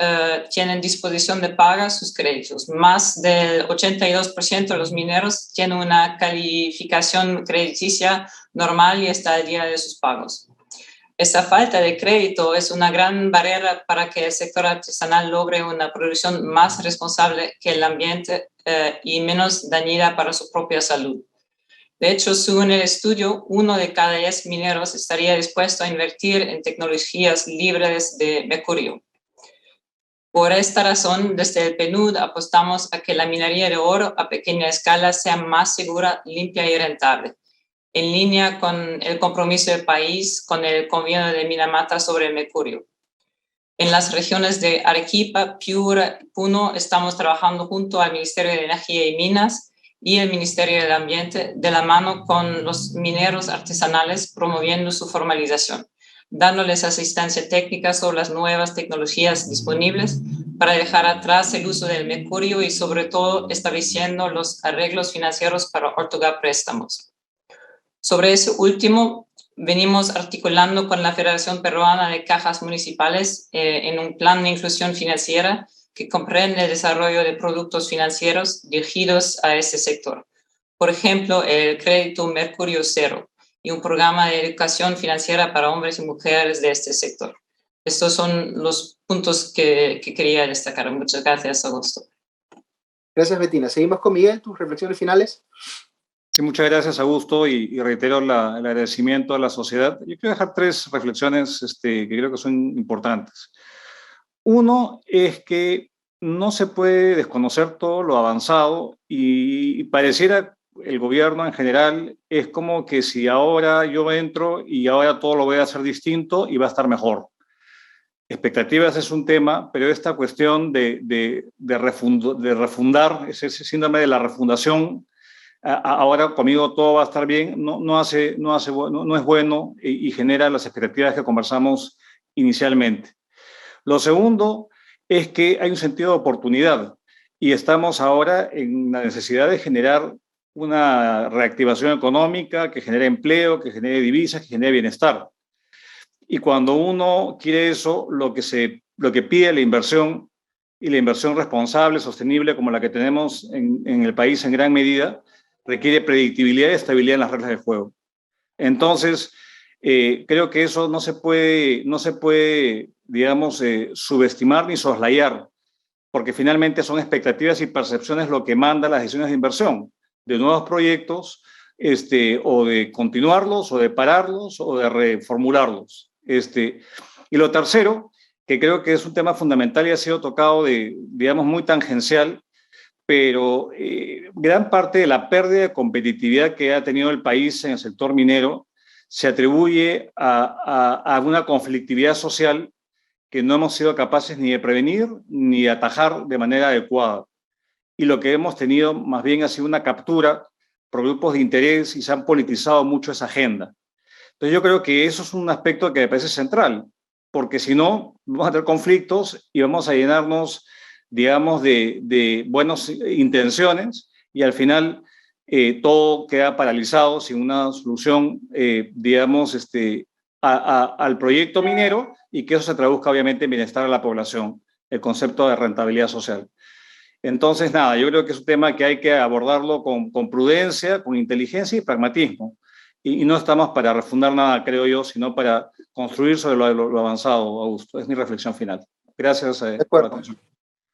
[SPEAKER 5] tienen disposición de pagar sus créditos. Más del 82% de los mineros tienen una calificación crediticia normal y está al día de sus pagos. Esta falta de crédito es una gran barrera para que el sector artesanal logre una producción más responsable que el ambiente y menos dañina para su propia salud. De hecho, según el estudio, 1 de cada 10 mineros estaría dispuesto a invertir en tecnologías libres de mercurio. Por esta razón, desde el PNUD apostamos a que la minería de oro a pequeña escala sea más segura, limpia y rentable, en línea con el compromiso del país con el convenio de Minamata sobre el mercurio. En las regiones de Arequipa, Piura y Puno estamos trabajando junto al Ministerio de Energía y Minas y el Ministerio del Ambiente de la mano con los mineros artesanales promoviendo su formalización, dándoles asistencia técnica sobre las nuevas tecnologías disponibles para dejar atrás el uso del mercurio y sobre todo estableciendo los arreglos financieros para otorgar préstamos. Sobre ese último, venimos articulando con la Federación Peruana de Cajas Municipales en un plan de inclusión financiera que comprende el desarrollo de productos financieros dirigidos a ese sector. Por ejemplo, el crédito Mercurio Cero y un programa de educación financiera para hombres y mujeres de este sector. Estos son los puntos que quería destacar. Muchas gracias, Augusto.
[SPEAKER 3] Gracias, Bettina. Seguimos con Miguel, tus reflexiones finales.
[SPEAKER 6] Sí, muchas gracias, Augusto, y reitero el agradecimiento a la sociedad. Yo quiero dejar 3 reflexiones que creo que son importantes. Uno es que no se puede desconocer todo lo avanzado y pareciera el gobierno en general es como que si ahora yo entro y ahora todo lo voy a hacer distinto y va a estar mejor. expectativas es un tema, pero esta cuestión de refundar, ese síndrome de la refundación, ahora conmigo todo va a estar bien, no es bueno y genera las expectativas que conversamos inicialmente. Lo segundo es que hay un sentido de oportunidad y estamos ahora en la necesidad de generar una reactivación económica que genere empleo, que genere divisas, que genere bienestar. Y cuando uno quiere eso, lo que pide la inversión, y la inversión responsable, sostenible, como la que tenemos en el país en gran medida, requiere predictibilidad y estabilidad en las reglas del juego. Entonces, creo que eso no se puede, digamos, subestimar ni soslayar, porque finalmente son expectativas y percepciones lo que manda las decisiones de inversión, de nuevos proyectos, o de continuarlos, o de pararlos, o de reformularlos. Y lo tercero, que creo que es un tema fundamental y ha sido tocado digamos, muy tangencial, pero gran parte de la pérdida de competitividad que ha tenido el país en el sector minero se atribuye a una conflictividad social que no hemos sido capaces ni de prevenir ni de atajar de manera adecuada. Y lo que hemos tenido más bien ha sido una captura por grupos de interés y se han politizado mucho esa agenda. Entonces yo creo que eso es un aspecto que me parece central, porque si no, vamos a tener conflictos y vamos a llenarnos, digamos, de buenas intenciones y al final todo queda paralizado sin una solución, digamos, al proyecto minero y que eso se traduzca obviamente en bienestar a la población, el concepto de rentabilidad social. Entonces, nada, yo creo que es un tema que hay que abordarlo con prudencia, con inteligencia y pragmatismo. Y no estamos para refundar nada, creo yo, sino para construir sobre lo avanzado, Augusto. Es mi reflexión final. Gracias por la atención.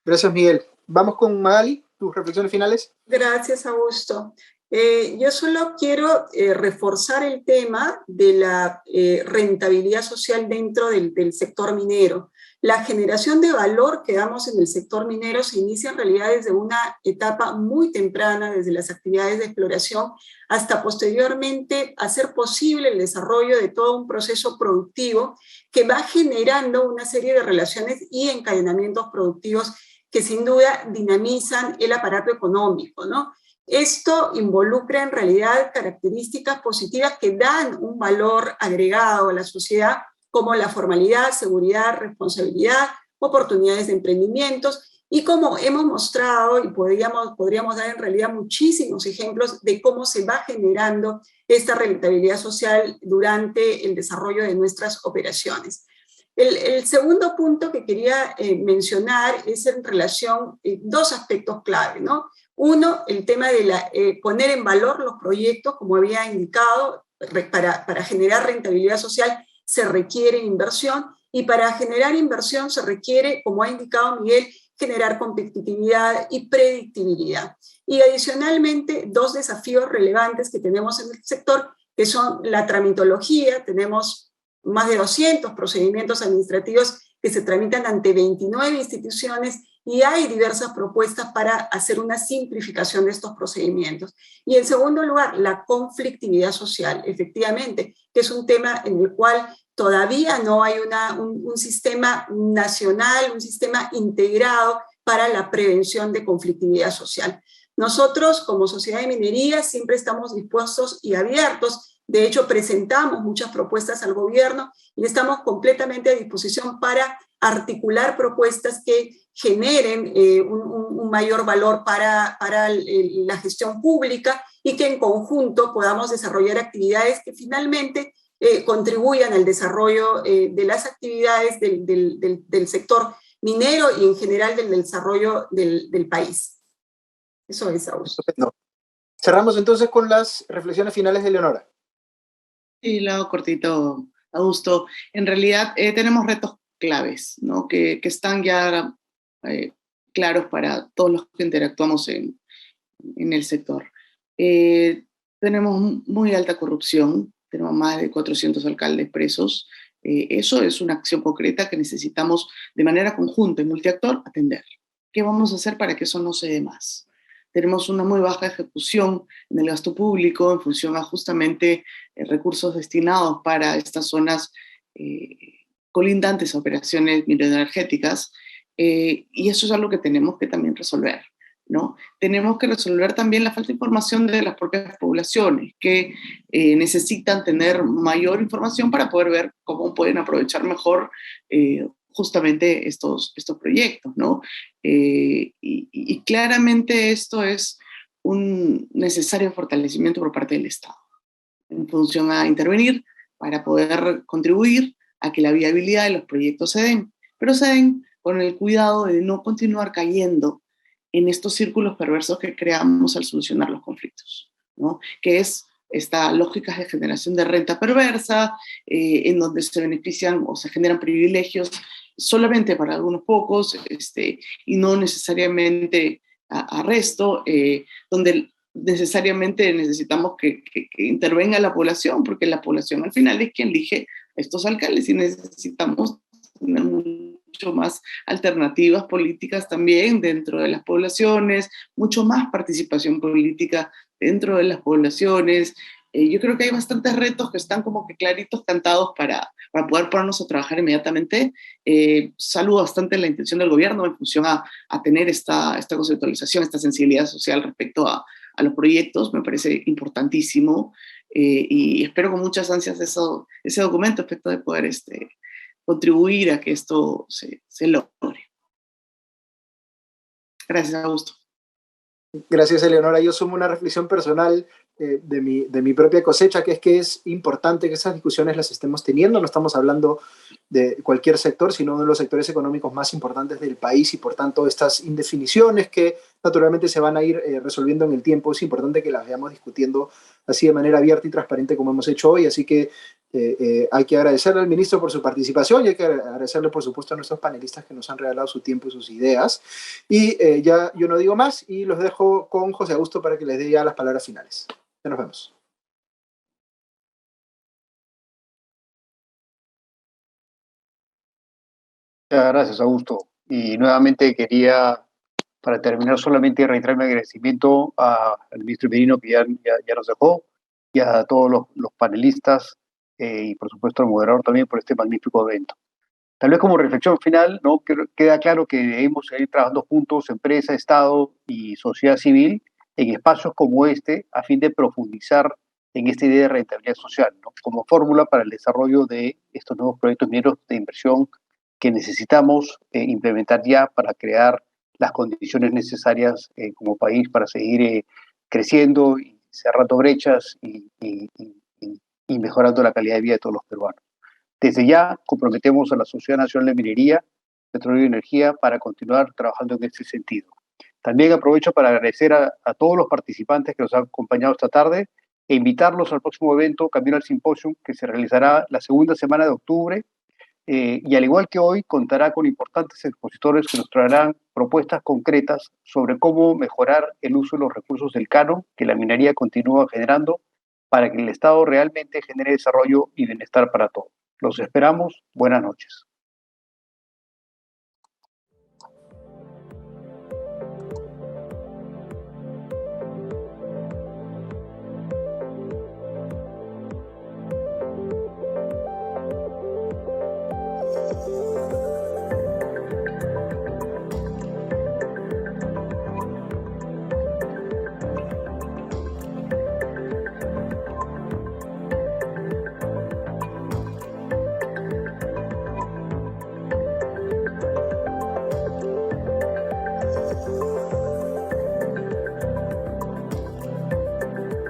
[SPEAKER 3] Gracias, Miguel. Vamos con Magali, tus reflexiones finales.
[SPEAKER 7] Gracias, Augusto. Yo solo quiero reforzar el tema de la rentabilidad social dentro del sector minero. La generación de valor que damos en el sector minero se inicia en realidad desde una etapa muy temprana, desde las actividades de exploración, hasta posteriormente hacer posible el desarrollo de todo un proceso productivo que va generando una serie de relaciones y encadenamientos productivos que sin duda dinamizan el aparato económico, ¿no? Esto involucra en realidad características positivas que dan un valor agregado a la sociedad, como la formalidad, seguridad, responsabilidad, oportunidades de emprendimientos, y como hemos mostrado, y podríamos dar en realidad muchísimos ejemplos de cómo se va generando esta rentabilidad social durante el desarrollo de nuestras operaciones. El segundo punto que quería mencionar es en relación a dos aspectos clave, ¿no? Uno, el tema de poner en valor los proyectos, como había indicado, para generar rentabilidad social se requiere inversión, y para generar inversión se requiere, como ha indicado Miguel, generar competitividad y predictibilidad. Y adicionalmente, dos desafíos relevantes que tenemos en el sector, que son la tramitología. Tenemos más de 200 procedimientos administrativos que se tramitan ante 29 instituciones y hay diversas propuestas para hacer una simplificación de estos procedimientos. Y en segundo lugar, la conflictividad social, efectivamente, que es un tema en el cual todavía no hay un sistema nacional, un sistema integrado para la prevención de conflictividad social. Nosotros, como Sociedad de Minería, siempre estamos dispuestos y abiertos. De hecho, presentamos muchas propuestas al gobierno y estamos completamente a disposición para articular propuestas que generen un mayor valor para la gestión pública y que en conjunto podamos desarrollar actividades que finalmente contribuyan al desarrollo de las actividades del sector minero y en general del desarrollo del país. Eso es, Augusto.
[SPEAKER 3] No. Cerramos entonces con las reflexiones finales de Leonora.
[SPEAKER 8] Y lo hago cortito, Augusto. En realidad tenemos retos claves, ¿no? que están ya claros para todos los que interactuamos en el sector. Tenemos muy alta corrupción, tenemos más de 400 alcaldes presos. Eso es una acción concreta que necesitamos de manera conjunta y multiactor atender. ¿Qué vamos a hacer para que eso no se dé más? Tenemos una muy baja ejecución en el gasto público en función a justamente recursos destinados para estas zonas colindantes a operaciones mineroenergéticas, y eso es algo que tenemos que también resolver, ¿no? Tenemos que resolver también la falta de información de las propias poblaciones, que necesitan tener mayor información para poder ver cómo pueden aprovechar mejor justamente estos proyectos, ¿no? Y claramente esto es un necesario fortalecimiento por parte del Estado, en función a intervenir para poder contribuir a que la viabilidad de los proyectos se den, pero se den con el cuidado de no continuar cayendo en estos círculos perversos que creamos al solucionar los conflictos, ¿no? Que es esta lógica de generación de renta perversa, en donde se benefician o se generan privilegios solamente para algunos pocos, y no necesariamente a resto, donde necesariamente necesitamos que intervenga la población, porque la población al final es quien elige estos alcaldes y necesitamos tener mucho más alternativas políticas también dentro de las poblaciones, mucho más participación política dentro de las poblaciones. Yo creo que hay bastantes retos que están como que claritos cantados para poder ponernos a trabajar inmediatamente. Saludo bastante la intención del gobierno en función a tener esta conceptualización, esta sensibilidad social respecto a los proyectos, me parece importantísimo, y espero con muchas ansias ese documento a efecto de poder contribuir a que esto se logre. Gracias, Augusto.
[SPEAKER 3] Gracias, Eleonora. Yo sumo una reflexión personal de mi propia cosecha, que es importante que esas discusiones las estemos teniendo. No estamos hablando de cualquier sector, sino de los sectores económicos más importantes del país, y por tanto estas indefiniciones que naturalmente se van a ir resolviendo en el tiempo, es importante que las veamos discutiendo así de manera abierta y transparente como hemos hecho hoy. Así que hay que agradecerle al ministro por su participación, y hay que agradecerle, por supuesto, a nuestros panelistas que nos han regalado su tiempo y sus ideas. Y ya yo no digo más y los dejo con José Augusto para que les dé ya las palabras finales. Ya nos vemos.
[SPEAKER 2] Gracias, Augusto. Y nuevamente quería, para terminar, solamente reiterar mi agradecimiento al ministro Merino, que ya nos dejó, y a todos los panelistas, y por supuesto al moderador también por este magnífico evento. Tal vez como reflexión final, ¿no? Queda claro que debemos seguir trabajando juntos, empresa, Estado y sociedad civil, en espacios como este, a fin de profundizar en esta idea de rentabilidad social, ¿no? Como fórmula para el desarrollo de estos nuevos proyectos mineros de inversión que necesitamos implementar ya para crear las condiciones necesarias como país para seguir creciendo y cerrando brechas y mejorando la calidad de vida de todos los peruanos. Desde ya comprometemos a la Sociedad Nacional de Minería, Petróleo y Energía para continuar trabajando en este sentido. También aprovecho para agradecer a todos los participantes que nos han acompañado esta tarde e invitarlos al próximo evento Camino al Simposium, que se realizará la segunda semana de octubre, y al igual que hoy contará con importantes expositores que nos traerán propuestas concretas sobre cómo mejorar el uso de los recursos del canon que la minería continúa generando para que el Estado realmente genere desarrollo y bienestar para todos. Los esperamos. Buenas noches.